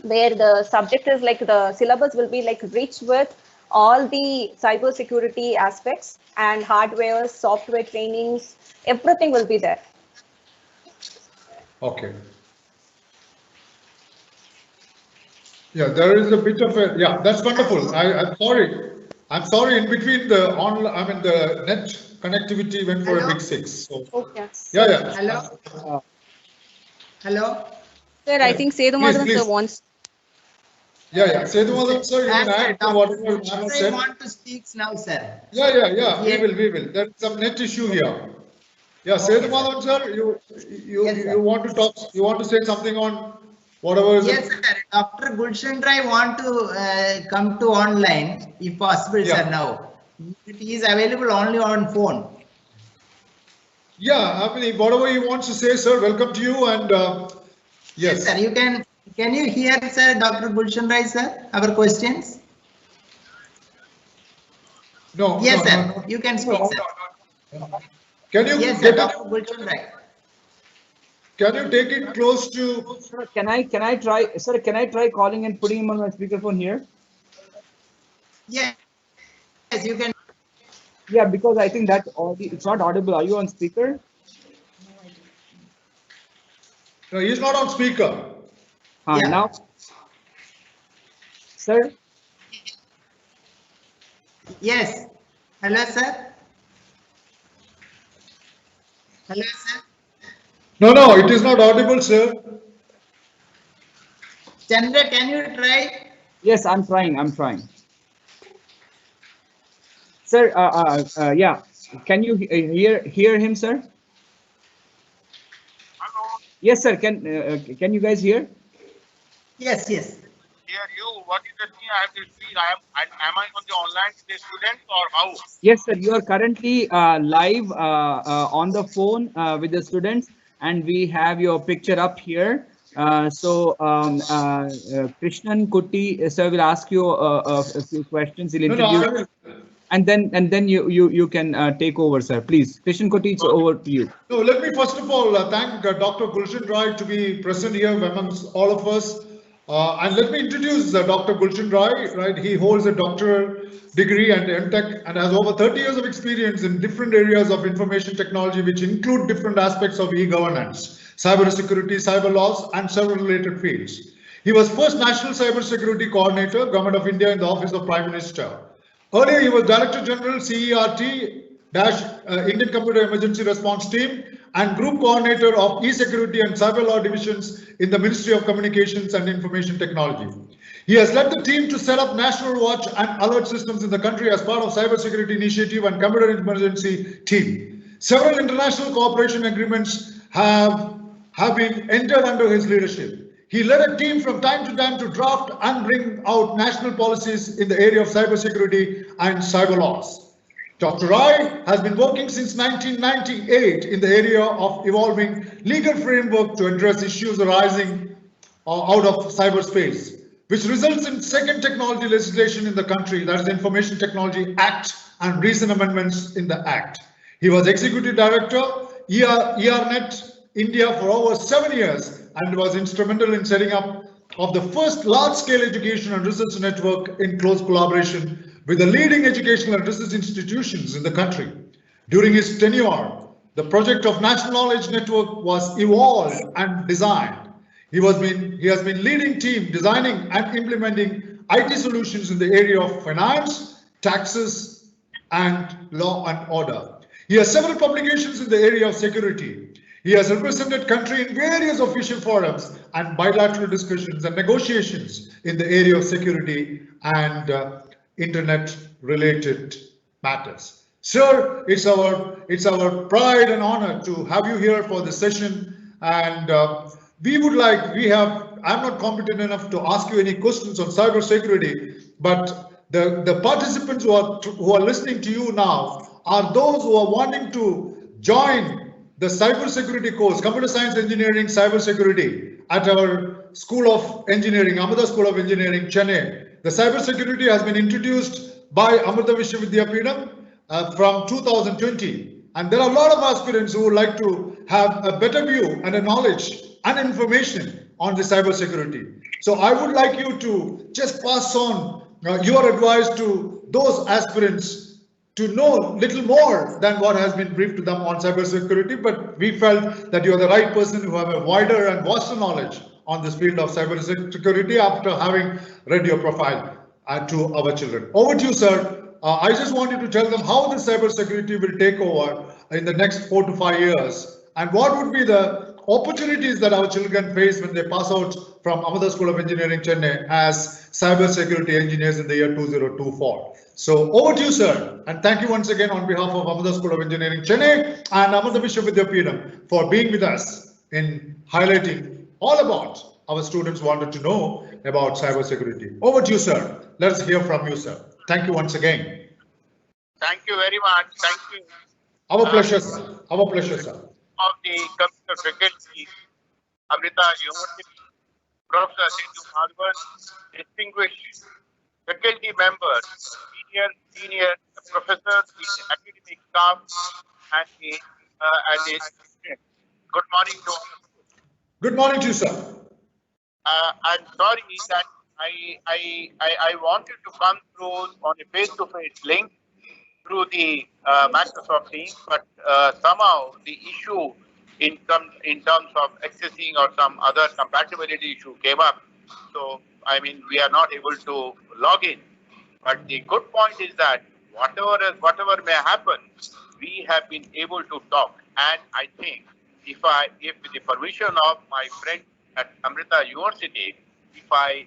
where the subject is like the syllabus will be like rich with all the cyber security aspects and hardware, software trainings, everything will be there. Okay. Yeah, there is a bit of a, yeah, that's wonderful. I'm sorry in between the the net connectivity went for a big 6. So, okay. Yeah. Hello. Hello. Sir, I think Sethu Madhavan sir wants. Yeah. Sethu Madhavan sir, you can add to what you said. I want to speak now, sir. Yeah. We will. There is some net issue here. Yeah, Sethu Madhavan sir, you want to talk? You want to say something on whatever is Yes, sir. Dr. Gulshan Rai want to come to online, if possible, sir, now. It is available only on phone. Yeah, I mean, whatever he wants to say, sir, welcome to you. And yes, sir, you can you hear, sir, Dr. Gulshan Rai, sir, our questions? No. Yes, no, sir. no. You can speak, sir. Can you yes, sir, Dr. Gulshan Rai. Can you take it close to? Sir, can I try? Sir, can I try calling and putting him on my speakerphone here? Yes, you can. Yeah, because I think that it's not audible. Are you on speaker? No, he's not on speaker. Now, sir. Yes. Hello, sir. Hello, sir. No, it is not audible, sir. Chandra, can you try? Yes, I'm trying. Sir, yeah. Can you hear him, sir? Hello. Yes, sir. Can you guys hear? Yes. Hear you. What is the thing I have to speak? Am I on the online with the students or how? Yes, sir. You are currently live on the phone with the students, and we have your picture up here. Krishnan Kutty sir will ask you a few questions. He'll introduce, and then you can take over, sir. Please, Krishnan Kutty, it's over to you. No, let me first of all thank Dr. Gulshan Rai to be present here amongst all of us. And let me introduce Dr. Gulshan Rai. Right, he holds a doctoral degree and MTech and has over 30 years of experience in different areas of information technology, which include different aspects of e-governance, cyber security, cyber laws, and several related fields. He was first National Cyber Security Coordinator, Government of India, in the Office of Prime Minister. Earlier, he was Director General, CERT, Indian Computer Emergency Response Team, and Group Coordinator of E-Security and Cyber Law Divisions in the Ministry of Communications and Information Technology. He has led the team to set up National Watch and alert systems in the country as part of Cybersecurity Initiative and Computer Emergency Team. Several international cooperation agreements have been entered under his leadership. He led a team from time to time to draft and bring out national policies in the area of cybersecurity and cyber laws. Dr. Rai has been working since 1998 in the area of evolving legal framework to address issues arising out of cyberspace, which results in second technology legislation in the country, that is Information Technology Act and recent amendments in the Act. He was Executive Director, ERNet India for over 7 years and was instrumental in setting up of the first large-scale education and research network in close collaboration with the leading educational and research institutions in the country. During his tenure, the project of National Knowledge Network was evolved and designed. He has been leading team designing and implementing IT solutions in the area of finance, taxes, and law and order. He has several publications in the area of security. He has represented country in various official forums and bilateral discussions and negotiations in the area of security and internet-related matters. Sir, it's our pride and honor to have you here for this session, and I'm not competent enough to ask you any questions on cybersecurity, but the participants who are listening to you now are those who are wanting to join the cybersecurity course, computer science engineering, cybersecurity at our School of Engineering, Amrita School of Engineering, Chennai. The cybersecurity has been introduced by Amrita Vishwa Vidyapeetham from 2020. And there are a lot of aspirants who would like to have a better view and a knowledge and information on the cybersecurity. So I would like you to just pass on your advice to those aspirants to know little more than what has been briefed to them on cybersecurity, but we felt that you are the right person who have a wider and vaster knowledge on this field of cybersecurity after having read your profile to our children. Over to you, sir. I just wanted to tell them how the cybersecurity will take over in the next 4 to 5 years, and what would be the opportunities that our children face when they pass out from Amrita School of Engineering, Chennai, as cybersecurity engineers in the year 2024. So over to you, sir, and thank you once again on behalf of Amrita School of Engineering, Chennai, and Amrita Vishwa Vidyapeetham for being with us in highlighting all about our students wanted to know about cybersecurity. Over to you, sir. Let's hear from you, sir. Thank you once again. Thank you very much. Thank you. Our pleasure, sir. Our pleasure, sir. Of the computer faculty, Amrita University, Professor Sindhu Madhavan, distinguished faculty members, senior professors, the academic staff, and the students. Good morning to all of you. Good morning to you, sir. I'm sorry that I wanted to come through on a face-to-face link through the Microsoft Teams, but somehow the issue in terms of accessing or some other compatibility issue came up. So I mean, we are not able to log in. But the good point is that whatever may happen, we have been able to talk. And I think if with the permission of my friend at Amrita University, if I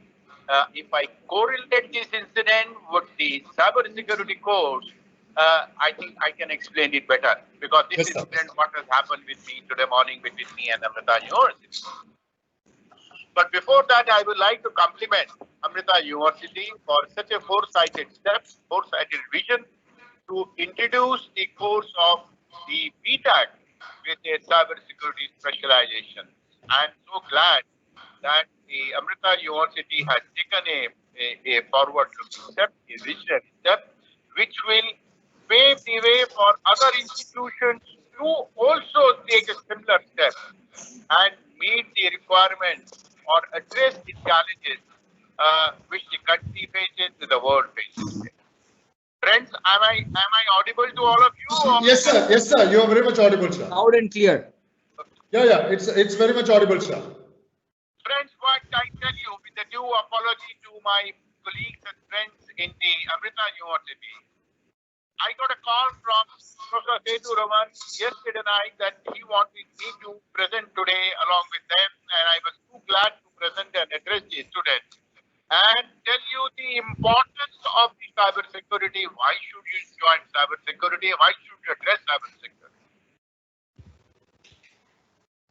correlate this incident with the cybersecurity course, I think I can explain it better, because this is what has happened with me today morning between me and Amrita University. But before that, I would like to compliment Amrita University for such a foresighted vision to introduce the course of the BTech with a cybersecurity specialization. I'm so glad that the Amrita University has taken a forward-looking step, a visionary step, which will pave the way for other institutions to also take a similar step and meet the requirements or address the challenges which the country faces, the world faces. Friends, am I audible to all of you? Or? Yes, sir. Yes, sir. You are very much audible, sir. Loud and clear. Yeah. It's very much audible, sir. Friends, what I tell you, with the due apology to my colleagues and friends in the Amrita University, I got a call from Professor Sethu Raman yesterday night that he wanted me to present today along with them, and I was too glad to present and address the students and tell you the importance of the cybersecurity. Why should you join cybersecurity? Why should you address cybersecurity?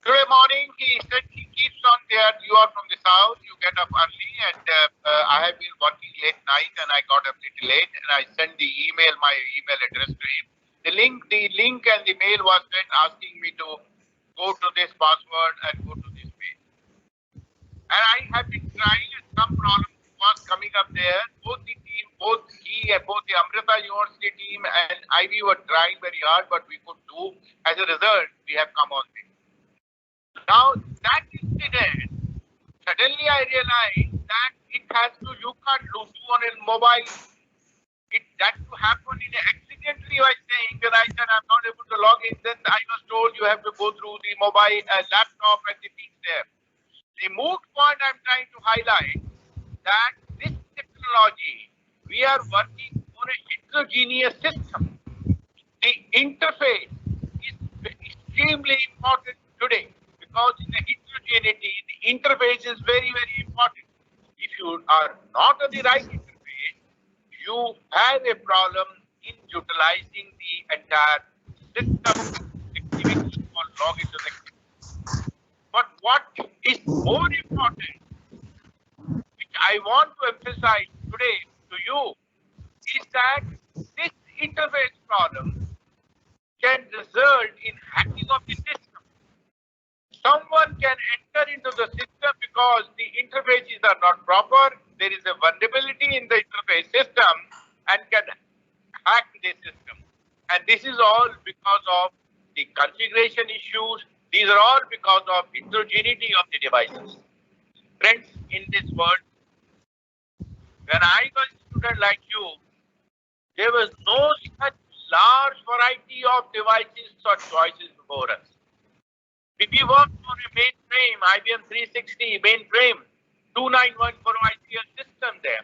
Today morning, he said he keeps on there. You are from the south, you get up early, and I have been working late night, and I got up little late, and I sent the email, my email address to him. The link and the mail was sent asking me to go to this password and go to this page. And I have been trying, and some problem was coming up there. Both the team, both he and both the Amrita University team and IB were trying very hard, but we could do. As a result, we have come on this. Now that incident, suddenly I realized that it has to, you can't do on a mobile. That to happen in accidentally by saying that I said I'm not able to log in, then I was told you have to go through the mobile laptop and the things there. The moot point I'm trying to highlight that this technology, we are working on a heterogeneous system. The interface is extremely important today because in the heterogeneity, the interface is very, very important. If you are not on the right interface, you have a problem in utilizing the entire system activity or log into the activity. But what is more important, which I want to emphasize today to you, is that this interface problem can result in hacking of the system. Someone can enter into the system because the interfaces are not proper. There is a vulnerability in the interface system and can hack the system. And this is all because of the configuration issues. These are all because of heterogeneity of the devices. Friends, in this world, when I was a student like you, there was no such large variety of devices or choices before us. We worked on a mainframe, IBM 360 mainframe, 291 for ICL system there.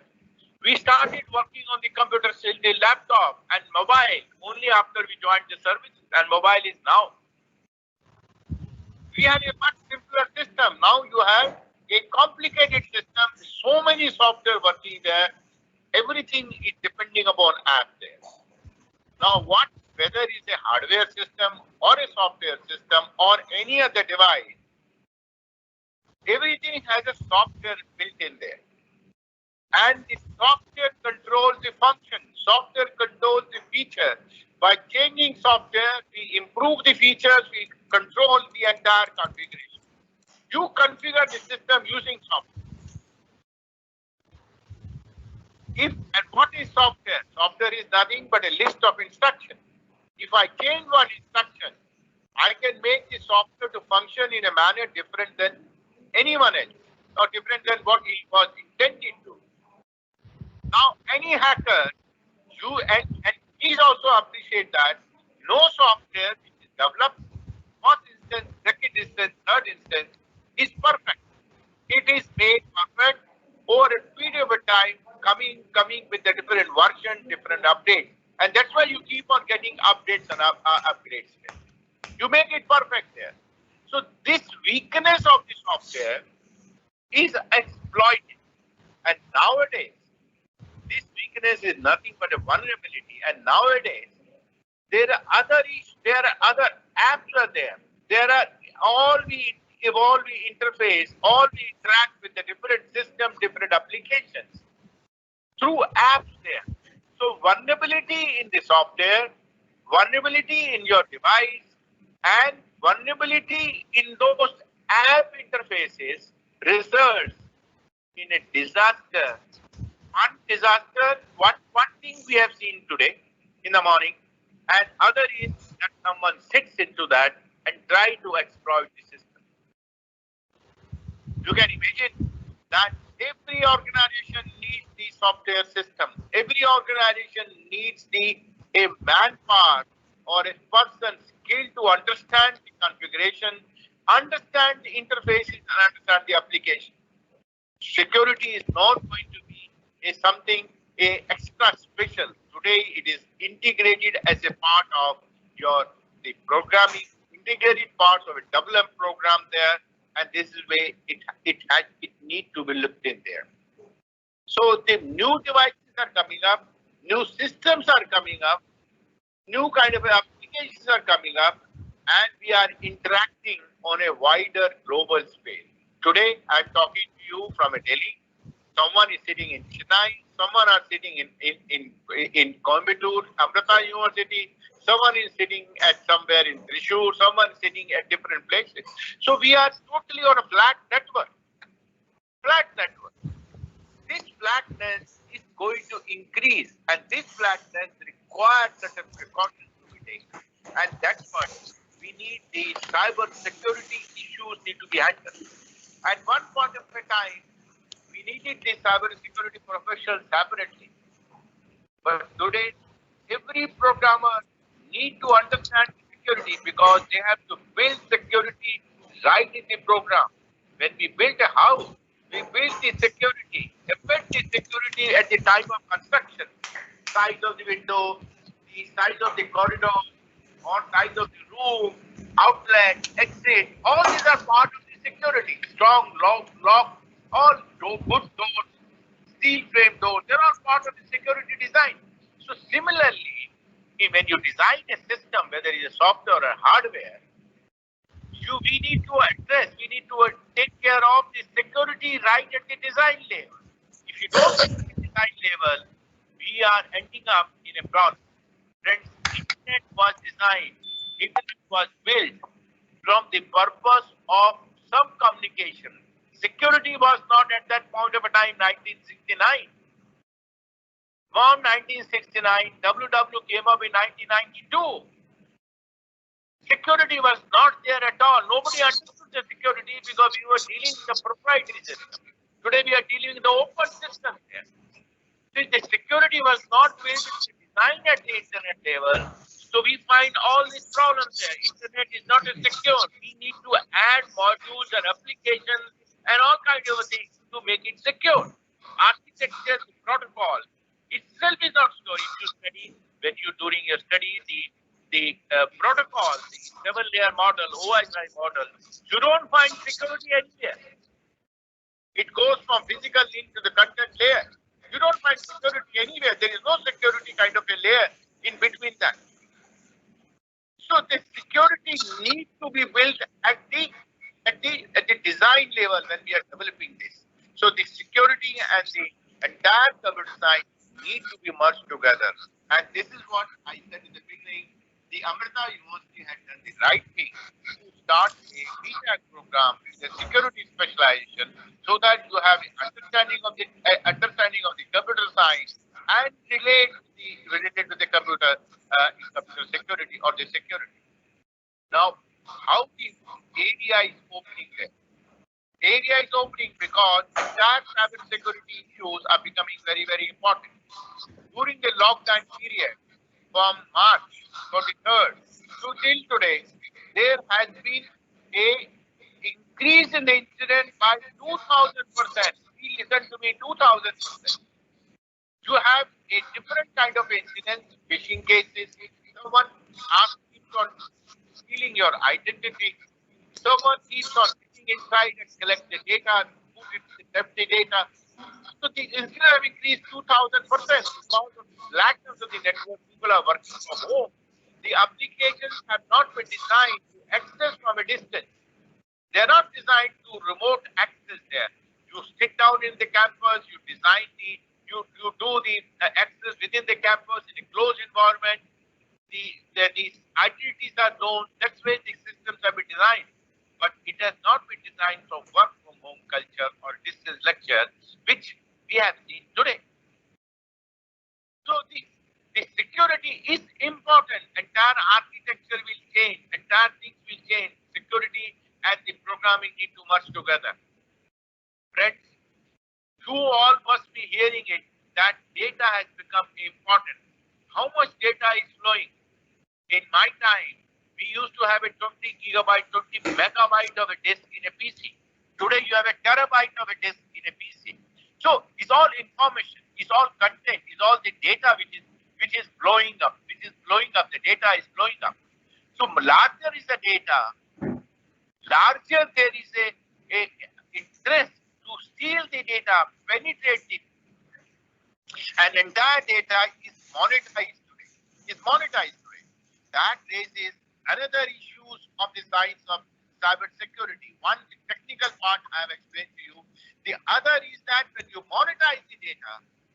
We started working on the computer, the laptop and mobile only after we joined the services, and mobile is now. We had a much simpler system. Now you have a complicated system, so many software working there. Everything is depending upon app there. Now whether it's a hardware system or a software system or any other device, everything has a software built in there. And the software controls the function, software controls the feature. By changing software, we improve the features, we control the entire configuration. You configure the system using software. And what is software? Software is nothing but a list of instructions. If I change one instruction, I can make the software to function in a manner different than anyone else, or different than what it was intended to. Now, any hacker, and please also appreciate that no software which is developed, first instance, second instance, third instance, is perfect. It is made perfect over a period of time, coming with a different version, different updates. And that's why you keep on getting updates and upgrades there. You make it perfect there. So this weakness of the software is exploited. And nowadays, this weakness is nothing but a vulnerability. And nowadays, there are other apps are there. There are all we evolve, we interface, all we interact with the different systems, different applications through apps there. So vulnerability in the software, vulnerability in your device, and vulnerability in those app interfaces results in a disaster. One thing we have seen today in the morning, and other is that someone sits into that and try to exploit the system. You can imagine that every organization needs the software system. Every organization needs a manpower or a person skilled to understand the configuration, understand the interfaces, and understand the application. Security is not going to be something extra special. Today it is integrated as a part of the programming, integrated parts of a development program there, and this is where it needs to be looked in there. So the new devices are coming up, new systems are coming up, new kind of applications are coming up, and we are interacting on a wider global space. Today, I'm talking to you from Delhi. Someone is sitting in Chennai. Someone is sitting in Coimbatore, Amrita University. Someone is sitting at somewhere in Thrissur. Someone is sitting at different places. So we are totally on a flat network. Flat network. This flatness is going to increase, and this flatness requires certain precautions to be taken. And that's what we need. The cyber security issues need to be handled. At one point of a time, we needed the cyber security professionals separately. But today, every programmer needs to understand security because they have to build security right in the program. When we build a house, we build the security, embed the security at the time of construction. Size of the window, the size of the corridor, or size of the room, outlet, exit, all these are part of the security. Strong lock, all good doors, steel frame doors, they're all part of the security design. So similarly, when you design a system, whether it's a software or hardware, we need to take care of the security right at the design level. If you don't at the design level, we are ending up in a problem. Friends, Internet was designed, Internet was built from the purpose of some communication. Security was not at that point of a time, 1969. From 1969, WW came up in 1992. Security was not there at all. Nobody understood the security because we were dealing with the proprietary system. Today we are dealing with the open system here. So the security was not built to design at the internet level. So we find all these problems there. Internet is not secure. We need to add modules and applications and all kinds of things to make it secure. Architecture, the protocol itself is not secure. If you study, when you during your study, the protocol, the 7-layer model, OSI model, you don't find security anywhere. It goes from physical link to the content layer. You don't find security anywhere. There is no security kind of a layer in between that. So the security needs to be built at the design level when we are developing this. So the security and the entire computer science need to be merged together. And this is what I said in the beginning. The Amrita University had done the right thing to start a BTech program with a security specialization, so that you have an understanding of the computer science and related to the computer security or the security. Now, how the area is opening there? Area is opening because entire cyber security issues are becoming very, very important. During the lockdown period, from March 23rd to till today, there has been a increase in the incident by 2,000%. Please listen to me, 2,000%. You have a different kind of incidents, phishing cases. Someone keeps on stealing your identity. Someone keeps on sitting inside and collect the data, move it to the data. So the incidents have increased 2,000% because of lackness of the network. People are working from home. The applications have not been designed to access from a distance. They are not designed to remote access there. You sit down in the campus, you design you do the access within the campus in a closed environment. These identities are known. That's where the systems have been designed. But it has not been designed for work from home culture or distance lecture, which we have seen today. So the security is important. Entire architecture will change. Entire things will change. Security and the programming need to merge together. Friends, you all must be hearing it that data has become important. How much data is flowing? In my time, we used to have a 20 gigabyte, 20 megabyte of a disk in a PC. Today, you have a terabyte of a disk in a PC. So it's all information, it's all content, it's all the data which is blowing up, the data is blowing up. So larger is the data, larger there is a interest to steal the data, penetrate it, and entire data is monetized today. That raises another issues of the science of cyber security. One, the technical part I have explained to you. The other is that when you monetize the data,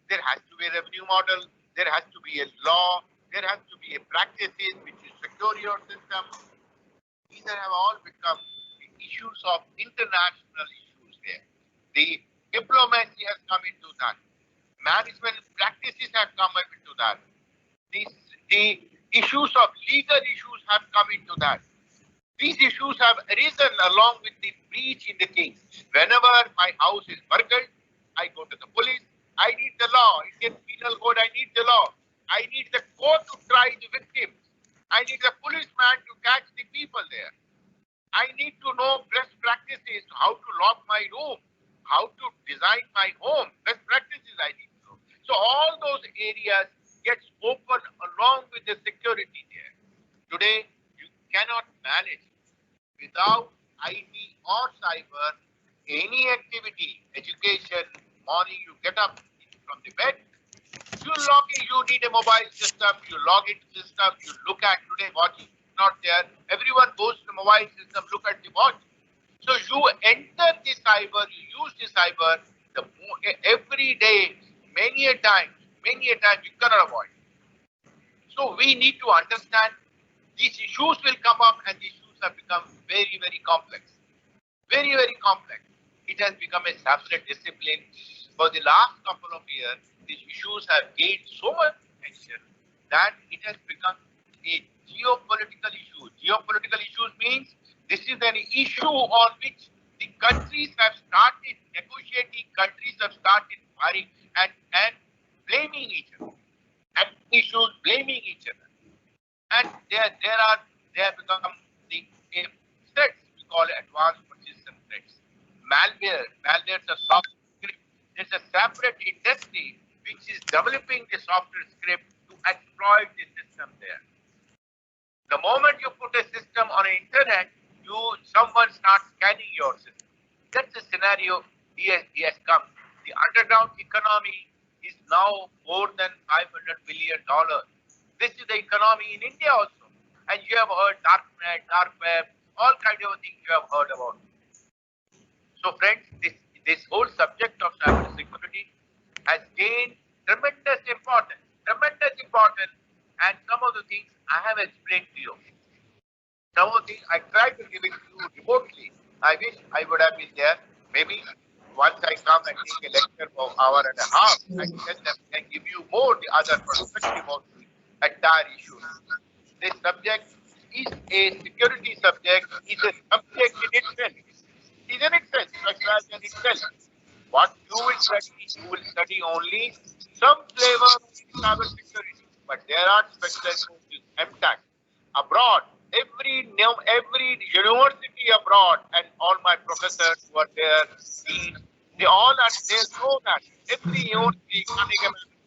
there has to be a revenue model, there has to be a law, there has to be a practices which you secure your system. These have all become the issues of international issues there. The diplomacy has come into that. Management practices have come into that. The issues of legal issues have come into that. These issues have arisen along with the breach in the things. Whenever my house is burgled, I go to the police. I need the law. Indian Penal Code, I need the law. I need the court to try the victims. I need a policeman to catch the people there. I need to know best practices, how to lock my room, how to design my home. Best practices I need to know. So all those areas gets open along with the security there. Today, you cannot manage without IT or cyber any activity, education, morning you get up from the bed, you log in, you need a mobile system, you log into the system, you look at today watch is not there, everyone goes to the mobile system, look at the watch. So you enter the cyber, you use the cyber every day, many a time you cannot avoid. So we need to understand these issues will come up and the issues have become very, very complex. Very, very complex. It has become a separate discipline. For the last couple of years, these issues have gained so much attention that it has become a geopolitical issue. Geopolitical issues means this is an issue on which the countries have started negotiating, countries have started fighting and blaming each other. And issues blaming each other. And they have become the threats, we call it advanced persistent threats. Malwares are software script. There's a separate industry which is developing the software script to exploit the system there. The moment you put a system on the internet, someone starts scanning your system. That's the scenario he has come. The underground economy is now more than $500 billion. This is the economy in India also. And you have heard darknet, dark web, all kinds of things you have heard about. So friends, this whole subject of cyber security has gained tremendous importance, and some of the things I have explained to you. Some of the things I tried to give it to you remotely. I wish I would have been there. Maybe once I come and take a lecture for an hour and a half, I can give you more the other perspective of the entire issue. This subject is a security subject, is a subject in itself. It is in itself, specialized in itself. What you will study only some flavor of cyber security, but there are specialized courses, MTech, abroad. Every university abroad and all my professors who are there, they know that every university,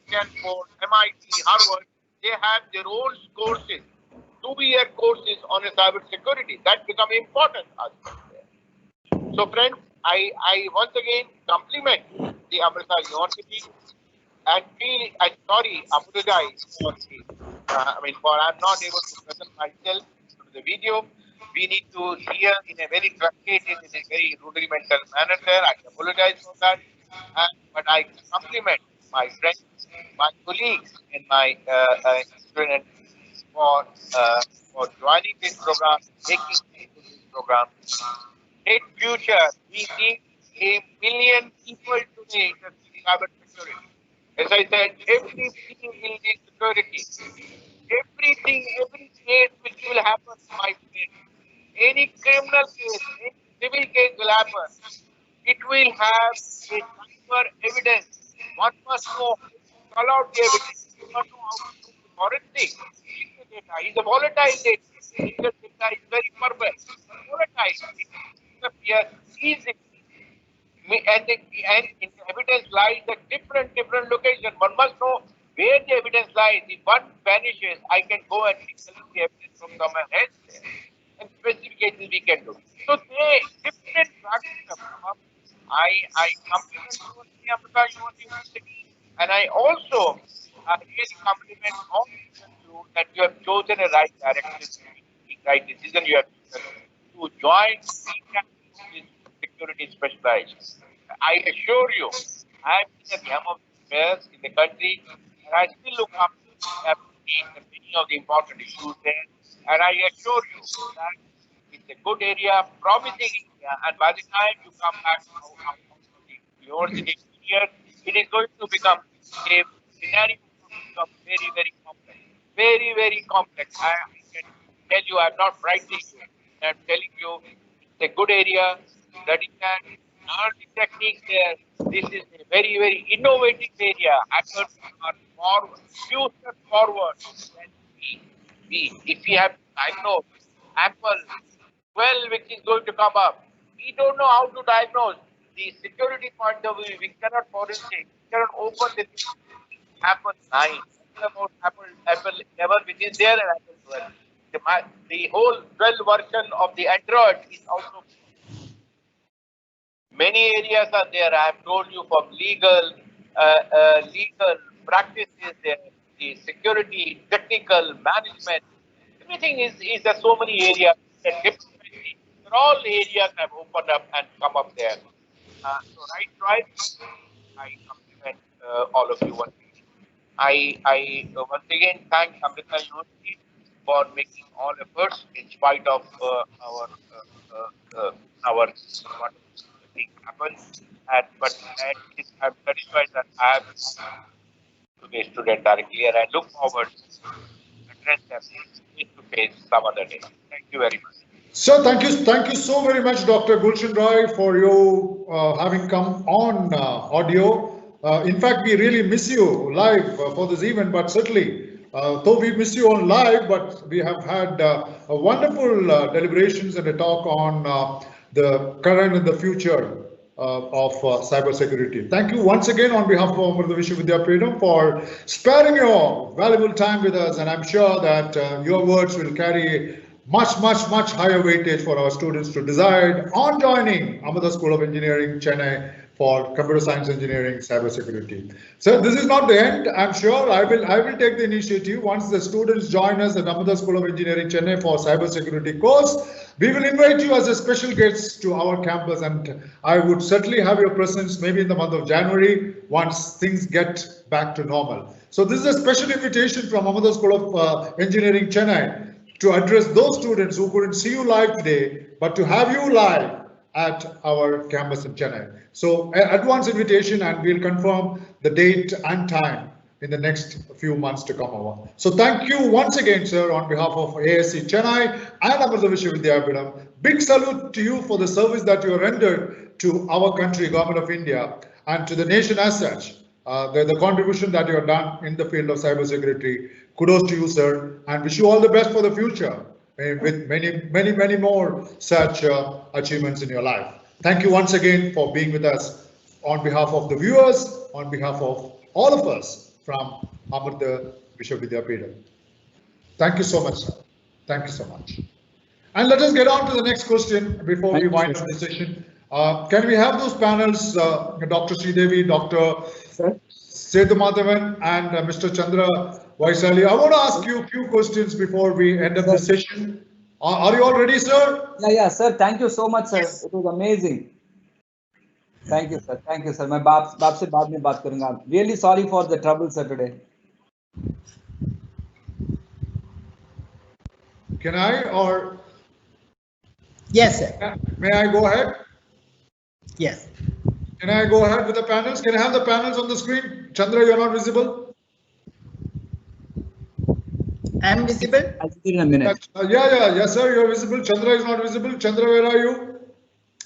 Stanford, MIT, Harvard, they have their own courses, 2-year courses on a cyber security. That become important aspect there. So friends, I once again compliment the Amritsar University and apologize for I'm not able to present myself to the video. We need to hear in a very truncated, in a very rudimental manner there. I apologize for that. But I compliment my friends, my colleagues, and my students for joining this program, taking this program. In future, we need 1 million people today in cyber security. As I said, everything will need security. Everything, every case which will happen, my friend, any criminal case, any civil case will happen. It will have a cyber evidence. One must know how to call out the evidence. You must know how to do the forensic. Data is a volatile data. Legal data is very purpose. Volatile. It appears easily. And in the evidence lies at different locations. One must know where the evidence lies. If one vanishes, I can go and collect the evidence from somewhere else. And specifications we can do. So different practices have come up. I compliment the Amritsar University, and I also really compliment all of you that you have chosen a right direction, right decision you have chosen to to join security specialized. I assure you, I've been at the helm of affairs in the country, and I still look up at many of the important issues there. And I assure you that it's a good area, promising area, and by the time you come back out of the university here, it is going to become a scenario become very, very complex. Very, very complex. I can tell you, I'm not frightening you. I'm telling you, it's a good area that you can learn the techniques there. This is a very, very innovative area. Hackers are forward, few steps forward than if we have diagnosed Apple 12, which is going to come up. We don't know how to diagnose. The security point of view, we cannot forensic, we cannot open the Apple 9. About Apple 11, which is there, and Apple 12. The whole 12 version of the Android is also. Many areas are there. I have told you from legal practices there, the security, technical, management. Everything is there. So many areas. All areas have opened up and come up there. So right. I compliment all of you once again. I once again thank Amrita University for making all efforts in spite of our thing happened. But I'm satisfied that I have to the student directly, and I look forward to address them face to face some other day. Thank you very much. So thank you so very much, Dr. Gulshan Roy, for you having come on audio. In fact, we really miss you live for this event, but certainly, though we miss you on live, but we have had a wonderful deliberations and a talk on the current and the future of cybersecurity. Thank you once again on behalf of Amrita Vishwavidyapeetham for sparing your valuable time with us, and I'm sure that your words will carry much higher weightage for our students to decide on joining Amrita School of Engineering, Chennai, for computer science engineering, cybersecurity. So this is not the end. I'm sure I will take the initiative. Once the students join us at Amrita School of Engineering, Chennai for cybersecurity course, we will invite you as a special guest to our campus, and I would certainly have your presence maybe in the month of January once things get back to normal. So this is a special invitation from Amrita School of Engineering, Chennai to address those students who couldn't see you live today, but to have you live at our campus in Chennai. So advance invitation, and we'll confirm the date and time in the next few months to come over. So thank you once again, sir, on behalf of ASC Chennai and Amrita Vishwavidyapeetham. Big salute to you for the service that you rendered to our country, Government of India, and to the nation as such. The contribution that you have done in the field of cybersecurity. Kudos to you, sir, and wish you all the best for the future with many more such achievements in your life. Thank you once again for being with us on behalf of the viewers, on behalf of all of us from Amrita Vishwavidyapeetham. Thank you so much, sir. Thank you so much. And let us get on to the next question before we wind up the session. Can we have those panels, Dr. Sridevi, Dr. Sethumadhavan, and Mr. Chandra Vaisali? I want to ask you a few questions before we end up the session. Are you all ready, sir? Yeah, sir. Thank you so much, sir. It was amazing. Thank you, sir. Thank you, sir. मैं बाप से बाद में बात करूँगा. Really sorry for the trouble, sir, today. Can I or? Yes, sir. May I go ahead? Yes. Can I go ahead with the panels? Can I have the panels on the screen? Chandra, you're not visible. I'm visible. I'll see you in a minute. Yes, sir. You're visible. Chandra is not visible. Chandra, where are you?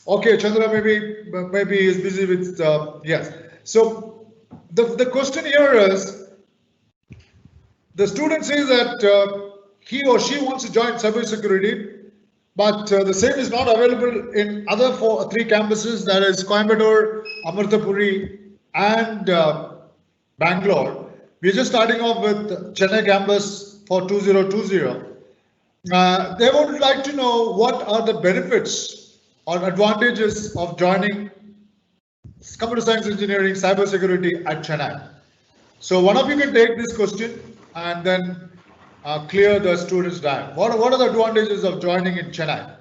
Okay, Chandra maybe is busy with yes. So the question here is, the student says that he or she wants to join cybersecurity, but the same is not available in other three campuses, that is Coimbatore, Amritsar, and Bangalore. We're just starting off with Chennai campus for 2020. They would like to know what are the benefits or advantages of joining computer science engineering, cybersecurity at Chennai. So one of you can take this question and then clear the students down. What are the advantages of joining in Chennai?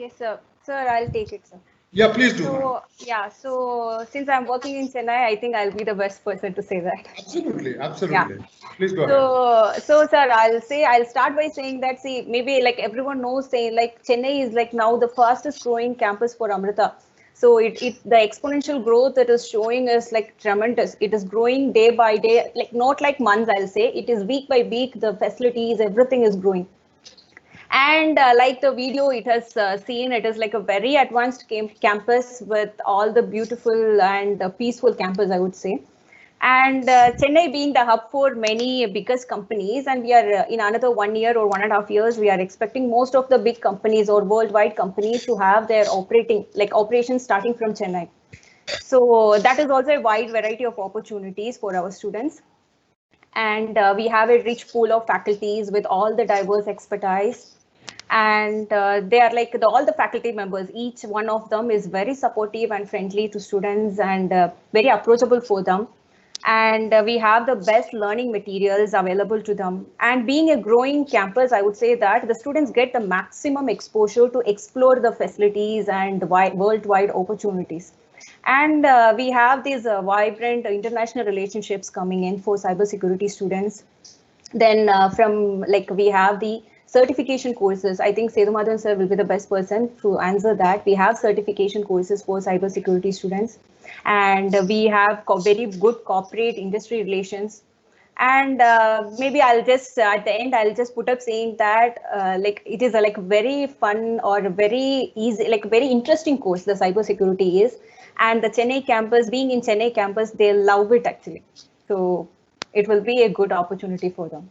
Yes, sir. Sir, I'll take it, sir. Yeah, please do. So, yeah, so since I'm working in Chennai, I think I'll be the best person to say that. Absolutely, Yeah. absolutely. Please go ahead. So, sir, I'll start by saying that, see, maybe like everyone knows, saying like Chennai is like now the fastest growing campus for Amrita. So the exponential growth that is showing is like tremendous. It is growing day by day, like not like months, I'll say. It is week by week, the facilities, everything is growing. And like the video it has seen, it is like a very advanced campus with all the beautiful and peaceful campus, I would say. And Chennai being the hub for many biggest companies, and we are in another 1 year or 1.5 years, we are expecting most of the big companies or worldwide companies to have their operations starting from Chennai. So that is also a wide variety of opportunities for our students. And we have a rich pool of faculties with all the diverse expertise. And they are like all the faculty members, each one of them is very supportive and friendly to students and very approachable for them. And we have the best learning materials available to them. And being a growing campus, I would say that the students get the maximum exposure to explore the facilities and worldwide opportunities. And we have these vibrant international relationships coming in for cybersecurity students. Then we have the certification courses. I think Sethumadhan sir will be the best person to answer that. We have certification courses for cybersecurity students, and we have very good corporate industry relations. And maybe I'll just at the end I'll just put up saying that like it is a like very fun or very easy, like very interesting course the cybersecurity is, and the Chennai campus, being in Chennai campus, they love it actually. So it will be a good opportunity for them.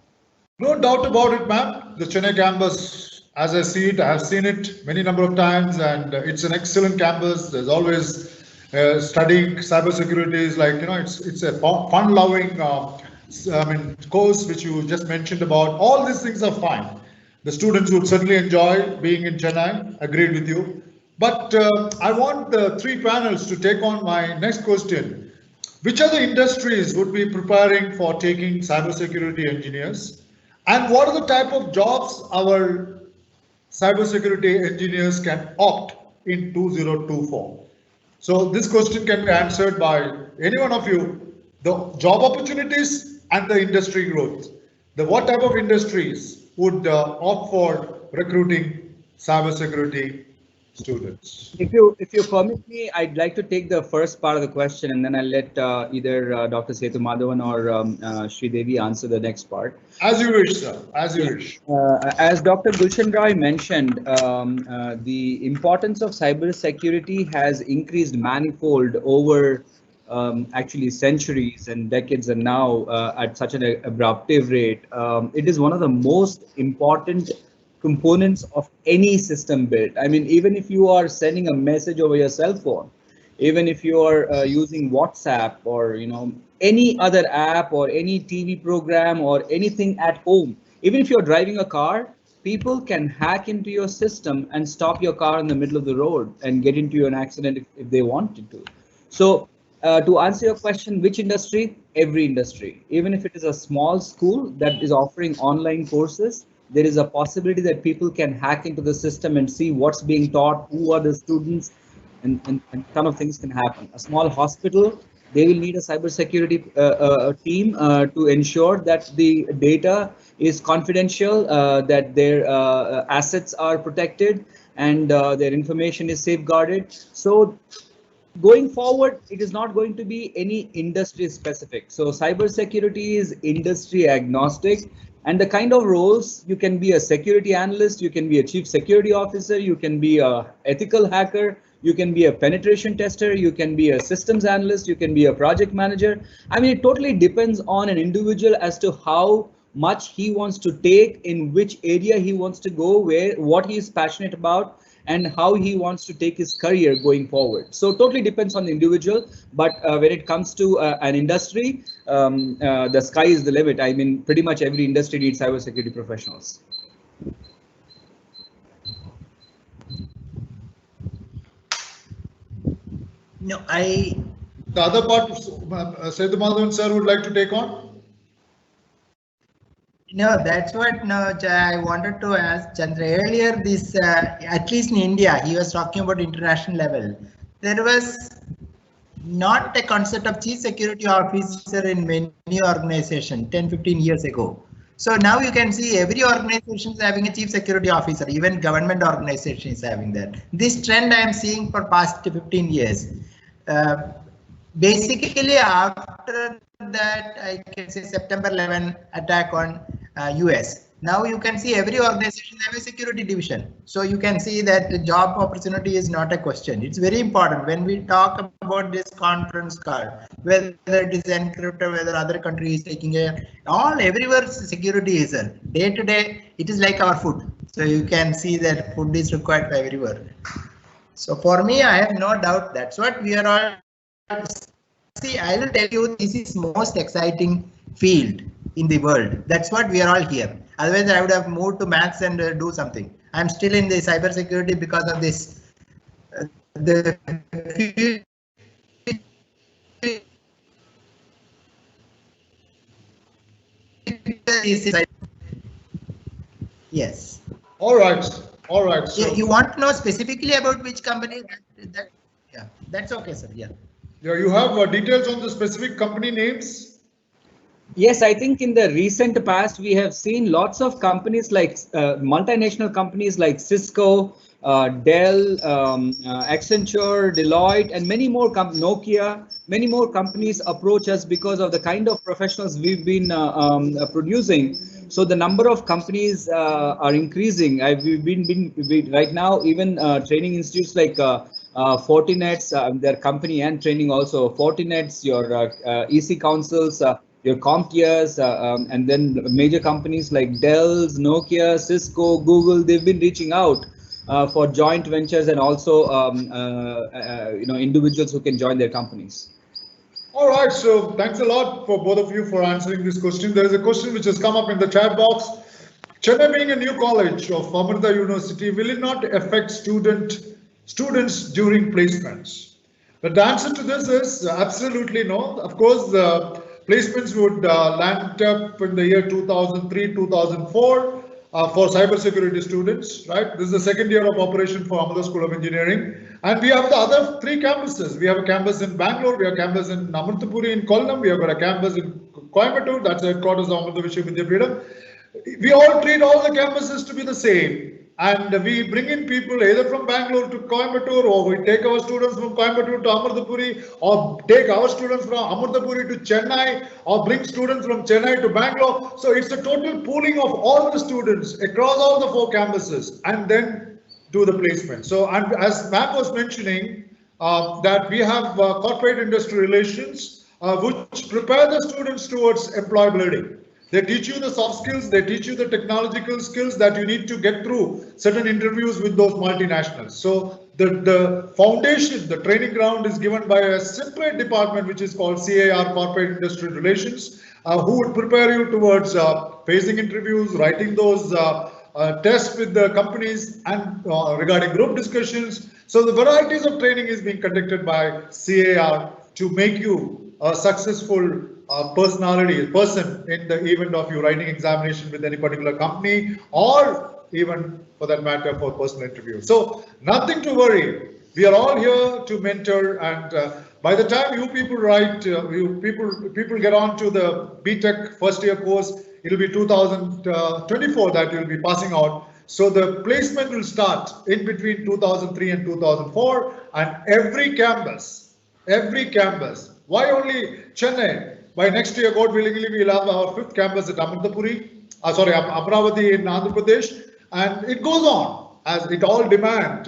No doubt about it, ma'am. The Chennai campus, as I see it, I have seen it many number of times, and it's an excellent campus. There's always studying cybersecurity is like, you know, it's a fun-loving course which you just mentioned about. All these things are fine. The students would certainly enjoy being in Chennai. Agreed with you. But I want the three panels to take on my next question. Which other industries would be preparing for taking cybersecurity engineers? And what are the type of jobs our cybersecurity engineers can opt in 2024? So this question can be answered by any one of you. The job opportunities and the industry growth. What type of industries would opt for recruiting cybersecurity students? If you permit me, I'd like to take the first part of the question, and then I'll let either Dr. Sethumadhavan or Sridevi answer the next part. As you wish, sir. As you wish. As Dr. Gulshan Roy mentioned, the importance of cybersecurity has increased manifold over actually centuries and decades, and now at such an abruptive rate. It is one of the most important components of any system built. I mean, even if you are sending a message over your cell phone, even if you are using WhatsApp or any other app or any TV program or anything at home, even if you're driving a car, people can hack into your system and stop your car in the middle of the road and get into an accident if they wanted to. So to answer your question, which industry? Every industry. Even if it is a small school that is offering online courses, there is a possibility that people can hack into the system and see what's being taught, who are the students, and ton of things can happen. A small hospital, they will need a cybersecurity team to ensure that the data is confidential, that their assets are protected, and their information is safeguarded. So going forward, it is not going to be any industry specific. So cybersecurity is industry agnostic. And the kind of roles, you can be a security analyst, you can be a chief security officer, you can be a ethical hacker, you can be a penetration tester, you can be a systems analyst, you can be a project manager. I mean, it totally depends on an individual as to how much he wants to take, in which area he wants to go, what he is passionate about, and how he wants to take his career going forward. So totally depends on the individual. But when it comes to an industry, the sky is the limit. I mean, pretty much every industry needs cybersecurity professionals. No, The other part, Sethumadhavan sir would like to take on? No, that's what I wanted to ask Chandra earlier. This, at least in India, he was talking about international level. There was not a concept of chief security officer in many organizations 10-15 years ago. So now you can see every organization is having a chief security officer, even government organization is having that. This trend I am seeing for past 15 years. Basically, after that, I can say September 11 attack on US. Now you can see every organization have a security division. So you can see that the job opportunity is not a question. It's very important when we talk about this conference call, whether it is encrypted, whether other country is taking a, everywhere security is there. Day to day, it is like our food. So you can see that food is required by everywhere. So for me, I have no doubt that's what we are all. See, I will tell you, this is most exciting field in the world. That's what we are all here. Otherwise, I would have moved to maths and do something. I'm still in the cybersecurity because of this. Yes. All right. All right. So you want to know specifically about which company? Yeah, that's okay, sir. Yeah. Yeah, you have details on the specific company names? Yes, I think in the recent past, we have seen lots of companies like multinational companies like Cisco, Dell, Accenture, Deloitte, and many more, Nokia, many more companies approach us because of the kind of professionals we've been producing. So the number of companies are increasing. We've been right now, even training institutes like Fortinets, their company and training also, Fortinets, your EC councils, your CompTIAs, and then major companies like Dell, Nokia, Cisco, Google, they've been reaching out for joint ventures and also individuals who can join their companies. All right, so thanks a lot for both of you for answering this question. There is a question which has come up in the chat box. Chennai being a new college of Amrita University, will it not affect students during placements? But the answer to this is absolutely no. Of course, placements would land up in the year 2003, 2004 for cybersecurity students, right? This is the second year of operation for Amrita School of Engineering. And we have the other three campuses. We have a campus in Bangalore, we have a campus in Amrithapuri in Kollam, we have got a campus in Coimbatore, that's the headquarters of Amrita Vishwavidyapitham. We all treat all the campuses to be the same. And we bring in people either from Bangalore to Coimbatore, or we take our students from Coimbatore to Amrithapuri, or take our students from Amrithapuri to Chennai, or bring students from Chennai to Bangalore. So it's a total pooling of all the students across all the four campuses and then do the placement. So, and as Matt was mentioning, that we have corporate industry relations, which prepare the students towards employability. They teach you the soft skills, they teach you the technological skills that you need to get through certain interviews with those multinationals. So the foundation, the training ground is given by a separate department which is called CAR, Corporate Industry Relations, who would prepare you towards facing interviews, writing those tests with the companies and regarding group discussions. So the varieties of training is being conducted by CAR to make you a successful person in the event of you writing examination with any particular company, or even for that matter for personal interview. So nothing to worry. We are all here to mentor, and by the time you people write, people get on to the BTech first year course, it will be 2024 that you will be passing out. So the placement will start in between 2003 and 2004, and every campus, why only Chennai? By next year, God willingly, we will have our 5th campus at Amravati in Andhra Pradesh, and it goes on as it all demand,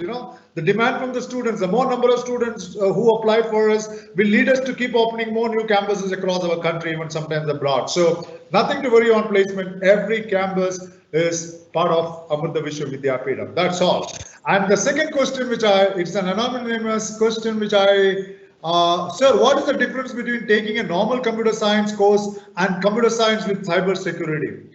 the demand from the students, the more number of students who apply for us will lead us to keep opening more new campuses across our country, even sometimes abroad. So nothing to worry on placement. Every campus is part of Amrita Vishwavidyapitham. That's all. And the second question, it's an anonymous question, sir, what is the difference between taking a normal computer science course and computer science with cyber security?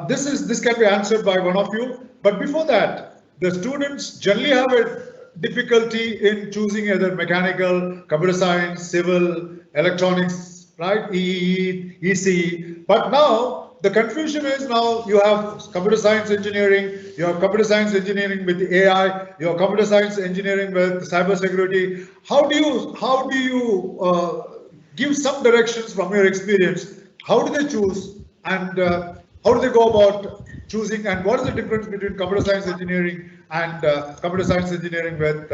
This can be answered by one of you. But before that, the students generally have a difficulty in choosing either mechanical, computer science, civil, electronics, right? EE, ECE. But now the confusion is now you have computer science engineering, you have computer science engineering with AI, you have computer science engineering with cybersecurity. How do you give some directions from your experience? How do they choose, and how do they go about choosing, and what is the difference between computer science engineering and computer science engineering with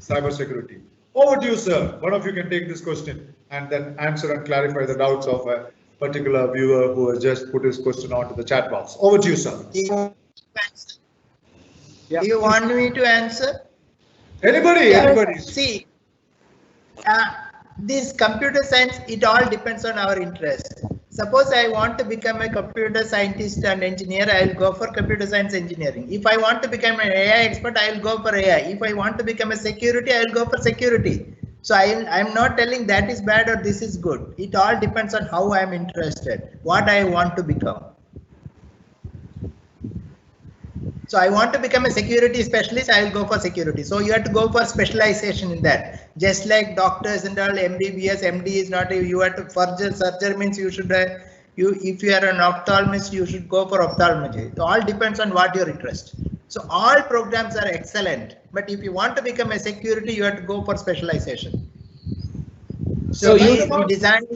cybersecurity? Over to you, sir. One of you can take this question and then answer and clarify the doubts of a particular viewer who has just put his question onto the chat box. Over to you, sir. Do you want me to answer? Anybody? Anybody? See, this computer science, it all depends on our interest. Suppose I want to become a computer scientist and engineer, I will go for computer science engineering. If I want to become an AI expert, I will go for AI. If I want to become a security, I will go for security. So I'm not telling that is bad or this is good. It all depends on how I am interested, what I want to become. So I want to become a security specialist, I will go for security. So you have to go for specialization in that. Just like doctors and all, MBBS, MD is not, you have to, for surgery means you should, if you are an ophthalmologist, you should go for ophthalmology. It all depends on what your interest. So all programs are excellent, but if you want to become a security, you have to go for specialization. So we designed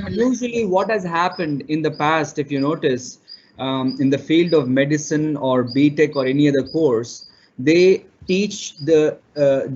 usually what has happened in the past, if you notice, in the field of medicine or BTech or any other course, they teach the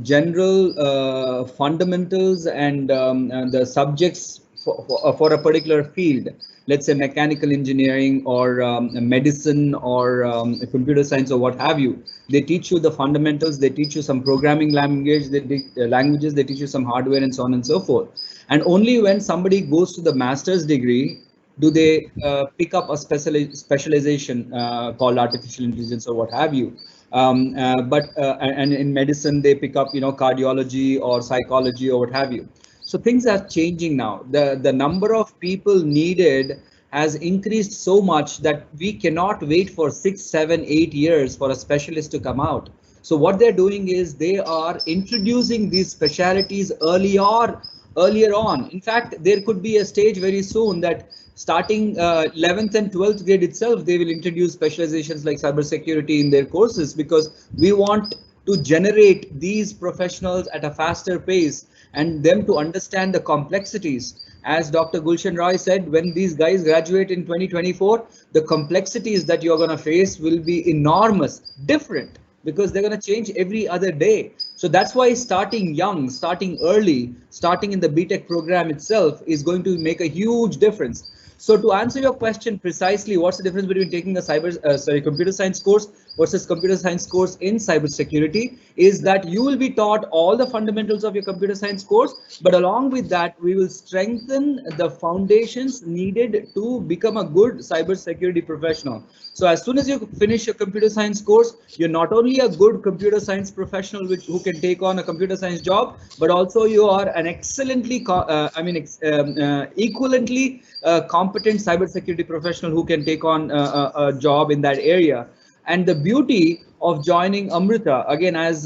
general fundamentals and the subjects for a particular field. Let's say mechanical engineering or medicine or computer science or what have you. They teach you the fundamentals, they teach you some programming languages, they teach you some hardware and so on and so forth. And only when somebody goes to the master's degree do they pick up a specialization called artificial intelligence or what have you. And in medicine, they pick up, cardiology or psychology or what have you. So things are changing now. The number of people needed has increased so much that we cannot wait for 6, 7, 8 years for a specialist to come out. So what they're doing is they are introducing these specialities earlier on. In fact, there could be a stage very soon that starting 11th and 12th grade itself, they will introduce specializations like cybersecurity in their courses, because we want to generate these professionals at a faster pace and them to understand the complexities. As Dr. Gulshan Roy said, when these guys graduate in 2024, the complexities that you're going to face will be enormous, different, because they're going to change every other day. So that's why starting young, starting early, starting in the BTech program itself is going to make a huge difference. So to answer your question precisely, what's the difference between taking a computer science course versus computer science course in cybersecurity, is that you will be taught all the fundamentals of your computer science course, but along with that, we will strengthen the foundations needed to become a good cybersecurity professional. So as soon as you finish your computer science course, you're not only a good computer science professional who can take on a computer science job, but also you are an excellently, equivalently competent cybersecurity professional who can take on a job in that area. And the beauty of joining Amrita, again, as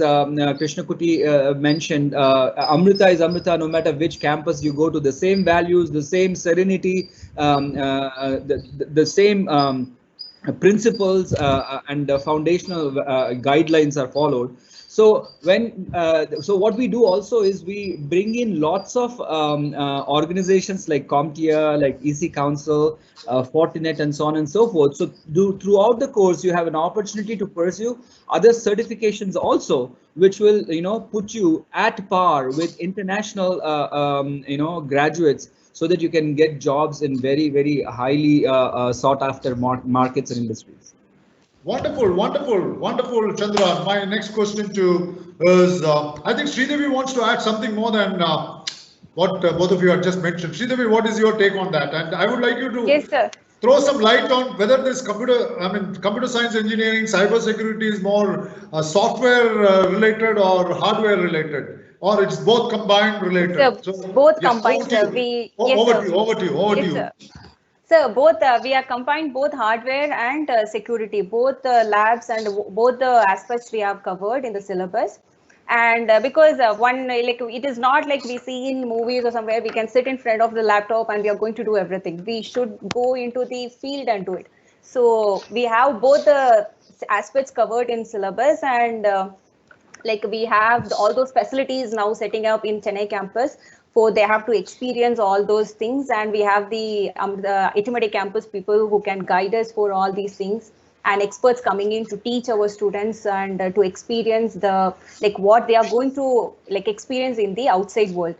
Krishna Kuti mentioned, Amrita is Amrita no matter which campus you go to. The same values, the same serenity, the same principles and foundational guidelines are followed. So so what we do also is we bring in lots of organizations like CompTIA, like EC Council, Fortinet, and so on and so forth. So throughout the course, you have an opportunity to pursue other certifications also, which will put you at par with international graduates, so that you can get jobs in very, very highly sought after markets and industries. Wonderful, wonderful, wonderful, Chandra. My next question is, I think Sridevi wants to add something more than what both of you have just mentioned. Sridevi, what is your take on that? And I would like you to throw some light on whether this computer science engineering, cybersecurity is more software related or hardware related, or it's both combined related. So both combined. Over to you. So both we are combined both hardware and security, both labs and both the aspects we have covered in the syllabus. And because like it is not like we see in movies or somewhere we can sit in front of the laptop and we are going to do everything. We should go into the field and do it. So we have both the aspects covered in syllabus, and like we have all those facilities now setting up in Chennai campus. For they have to experience all those things, and we have the Etimade campus people who can guide us for all these things, and experts coming in to teach our students and to experience the like what they are going to like experience in the outside world.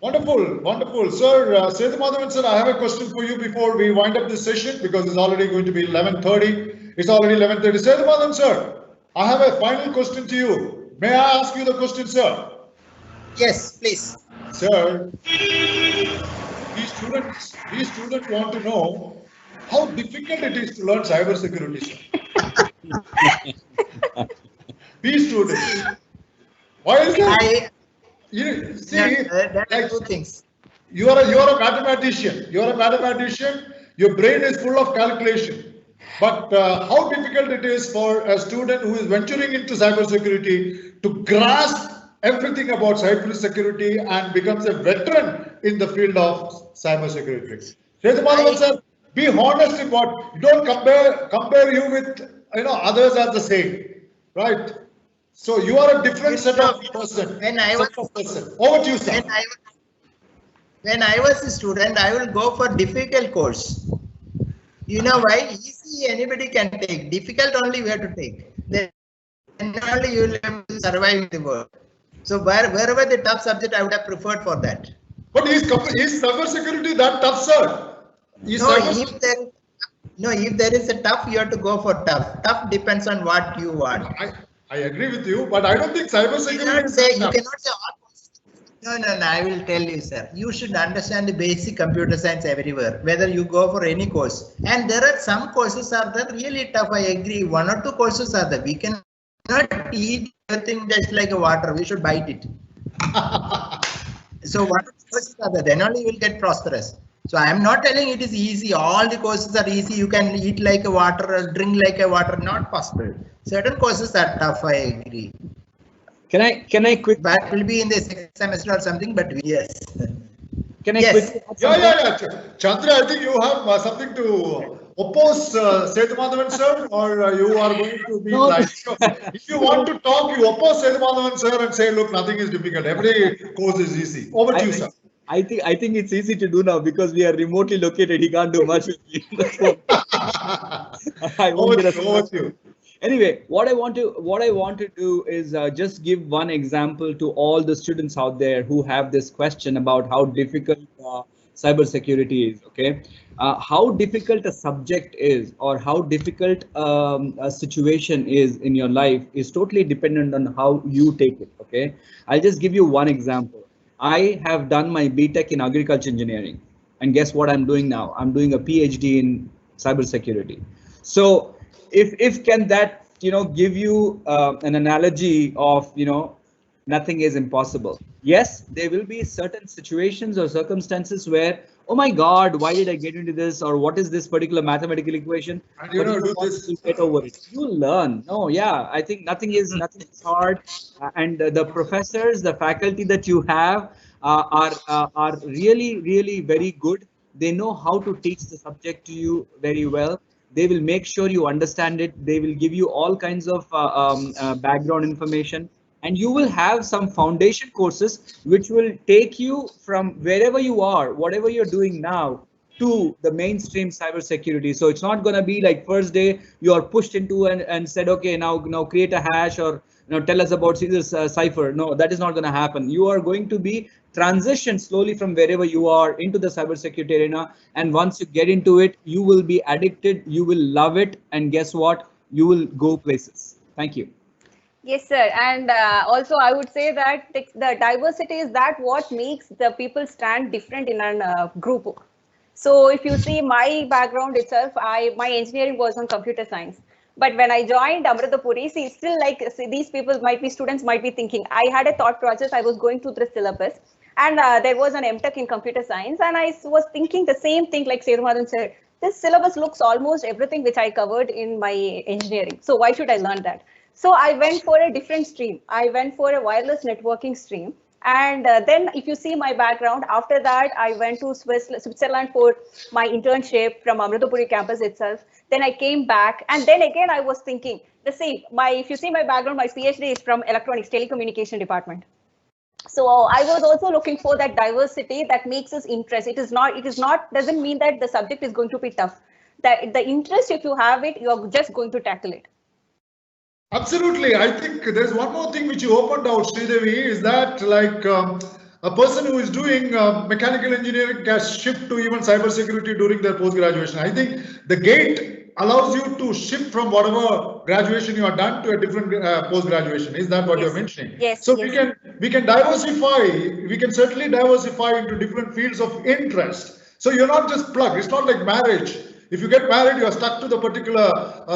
Wonderful, wonderful. Sir, Sethumadhavan sir, I have a question for you before we wind up this session, because it's already going to be 11:30. It's already 11:30. Sethumadhavan sir, I have a final question to you. May I ask you the question, sir? Yes, please. Sir, these students want to know how difficult it is to learn cybersecurity, sir. These students. Why is that? You see, there are two things. You are a mathematician. You are a mathematician. Your brain is full of calculation. But how difficult it is for a student who is venturing into cybersecurity to grasp everything about cybersecurity and becomes a veteran in the field of cybersecurity. Sethumadhavan sir, be honest in what you don't compare you with others as the same, right? So you are a different set of person. When I was over to you, sir. When I was a student, I will go for difficult course. You know why? Easy anybody can take. Difficult only we have to take. Then only you will have to survive in the world. So wherever the tough subject, I would have preferred for that. But is cybersecurity that tough, sir? If there is a tough, you have to go for tough. Tough depends on what you want. I agree with you, but I don't think cybersecurity. You cannot say all. No, I will tell you, sir. You should understand the basic computer science everywhere, whether you go for any course. And there are some courses are there really tough. I agree. 1 or 2 courses are there. We cannot eat everything just like a water. We should bite it. So 1 or 2 courses are there. Then only you will get prosperous. So I am not telling it is easy. All the courses are easy. You can eat like a water or drink like a water. Not possible. Certain courses are tough. I agree. Can I quick? That will be in the 6th semester or something. But yes. Can I quick? Yeah. Chandra, I think you have something to oppose Sethumadhavan sir, or you are going to be like, if you want to talk, you oppose Sethumadhavan sir and say, look, nothing is difficult. Every course is easy. Over to you, sir. I think it's easy to do now because we are remotely located. He can't do much with me. I won't get a you. Anyway, what I want to do is just give one example to all the students out there who have this question about how difficult cybersecurity is. Okay, how difficult a subject is or how difficult a situation is in your life is totally dependent on how you take it. Okay, I'll just give you one example. I have done my BTech in agriculture engineering, and guess what I'm doing now? I'm doing a PhD in cybersecurity. So if can that give you an analogy of nothing is impossible. Yes, there will be certain situations or circumstances where, oh my God, why did I get into this, or what is this particular mathematical equation? And do this. Get over it. You learn. No, yeah, I think nothing is hard, and the professors, the faculty that you have are really very good. They know how to teach the subject to you very well. They will make sure you understand it. They will give you all kinds of background information, and you will have some foundation courses which will take you from wherever you are, whatever you're doing now, to the mainstream cybersecurity. So it's not going to be like first day you are pushed into and said, okay, now create a hash or tell us about this cipher. No, that is not going to happen. You are going to be transitioned slowly from wherever you are into the cybersecurity arena. And once you get into it, you will be addicted. You will love it. And guess what? You will go places. Thank you. Yes, sir. And also, I would say that the diversity is that what makes the people stand different in a group. So if you see my background itself, my engineering was on computer science. But when I joined Amritapuri, see, still like these people might be students might be thinking, I had a thought process, I was going through the syllabus, and there was an MTech in computer science, and I was thinking the same thing like Sethumadhavan said. This syllabus looks almost everything which I covered in my engineering. So why should I learn that? So I went for a different stream. I went for a wireless networking stream. And then if you see my background, after that, I went to Switzerland for my internship from Amritapuri campus itself. Then I came back, and then again, I was thinking the same. If you see my background, my PhD is from electronics, telecommunication department. So I was also looking for that diversity that makes us interest. It is not, doesn't mean that the subject is going to be tough. The interest, if you have it, you're just going to tackle it. Absolutely. I think there's one more thing which you opened out, Sridevi, is that like a person who is doing mechanical engineering can shift to even cybersecurity during their post-graduation. I think the gate allows you to shift from whatever graduation you have done to a different post-graduation. Is that what you're mentioning? Yes. So we can diversify. We can certainly diversify into different fields of interest. So you're not just plugged. It's not like marriage. If you get married, you are stuck to the particular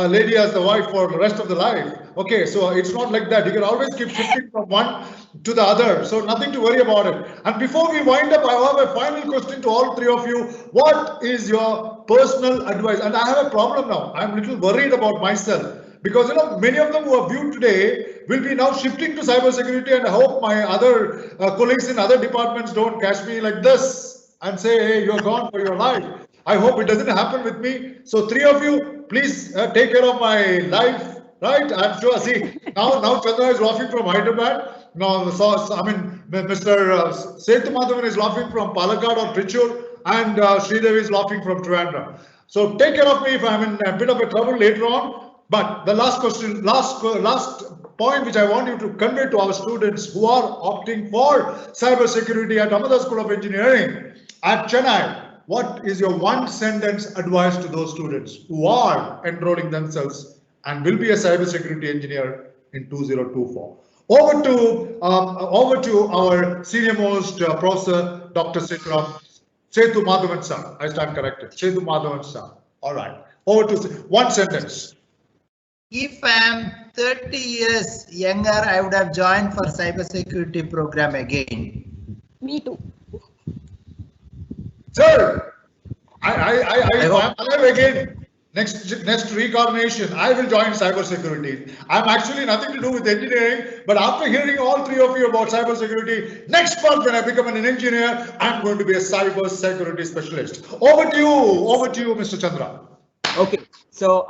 lady as the wife for the rest of the life. Okay, so it's not like that. You can always keep shifting from one to the other. So nothing to worry about it. And before we wind up, I have a final question to all three of you. What is your personal advice? And I have a problem now. I'm a little worried about myself. Because many of them who are viewed today will be now shifting to cybersecurity, and I hope my other colleagues in other departments don't catch me like this and say, hey, you're gone for your life. I hope it doesn't happen with me. So three of you, please take care of my life, right? I'm sure. See, now Chandra is laughing from Hyderabad. Now, Mr. Sethu Madhavan is laughing from Palakkad or Trichur, and Sridevi is laughing from Trivandrum. So take care of me if I'm in a bit of a trouble later on. But the last question, last point which I want you to convey to our students who are opting for cybersecurity at Ahmedabad School of Engineering at Chennai. What is your one sentence advice to those students who are enrolling themselves and will be a cybersecurity engineer in 2024? Over to our senior most Professor Dr. Sethu Madhavan sir. I stand corrected. Sethu Madhavan sir. All right. Over to one sentence. If I am 30 years younger, I would have joined for cybersecurity program again. Me too. Sir, I'm alive again. Next reincarnation, I will join cybersecurity. I'm actually nothing to do with engineering, but after hearing all three of you about cybersecurity, next month when I become an engineer, I'm going to be a cybersecurity specialist. Over to you, Mr. Chandra. Okay, so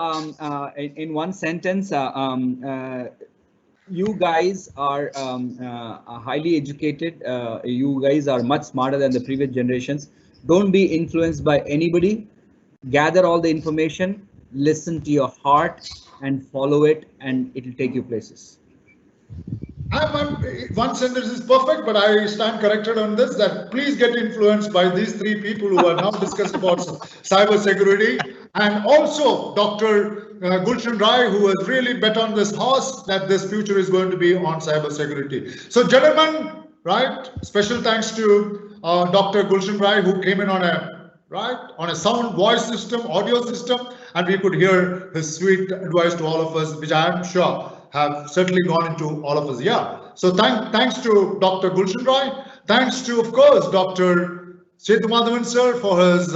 in one sentence, you guys are highly educated. You guys are much smarter than the previous generations. Don't be influenced by anybody. Gather all the information, listen to your heart and follow it, and it will take you places. One sentence is perfect, but I stand corrected on this, that please get influenced by these three people who are now discussing about cybersecurity, and also Dr. Gulshan Rai, who has really bet on this horse that this future is going to be on cybersecurity. So gentlemen, right, special thanks to Dr. Gulshan Rai, who came in on a sound voice system, audio system, and we could hear his sweet advice to all of us, which I am sure have certainly gone into all of us. Yeah. So thanks to Dr. Gulshan Rai. Thanks to, of course, Dr. Sethu Madhavan sir for his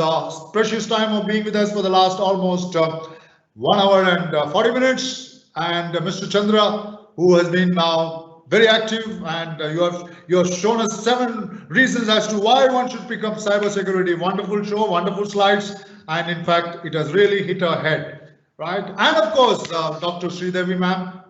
precious time of being with us for the last almost 1 hour and 40 minutes. And Mr. Chandra, who has been now very active, and you have shown us 7 reasons as to why one should pick up cybersecurity. Wonderful show, wonderful slides, and in fact, it has really hit our head, right? And of course, Dr. Sridevi ma'am,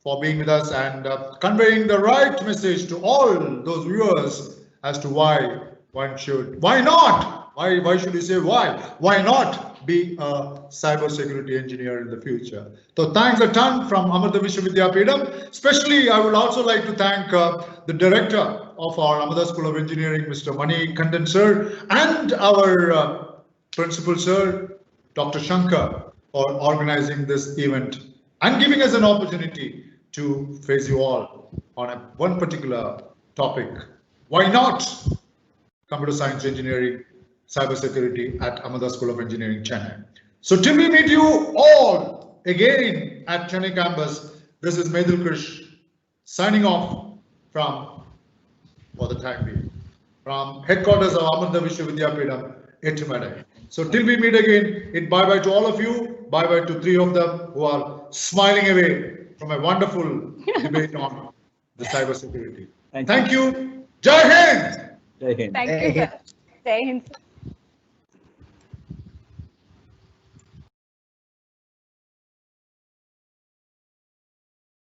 for being with us and conveying the right message to all those viewers as to why one should, why not? Why should we say why? Why not be a cybersecurity engineer in the future? So thanks a ton from Amartya Vishwa Vidyapeetham. Especially, I would also like to thank the director of our Ahmedabad School of Engineering, Mr. Mani Kandan sir, and our principal sir, Dr. Shankar, for organizing this event and giving us an opportunity to face you all on one particular topic. Why not computer science engineering, cybersecurity at Ahmedabad School of Engineering, Chennai. So till we meet you all again at Chennai campus, this is Medul Krish signing off from, for the time being, from headquarters of Amartya Vishwa Vidyapeetham, Ettimada. So till we meet again, bye-bye to all of you, bye-bye to 3 of them who are smiling away from a wonderful debate on the cybersecurity. Thank Thank you. Jai Hind. Jai Hind. Thank you, sir. Jai Hind, sir.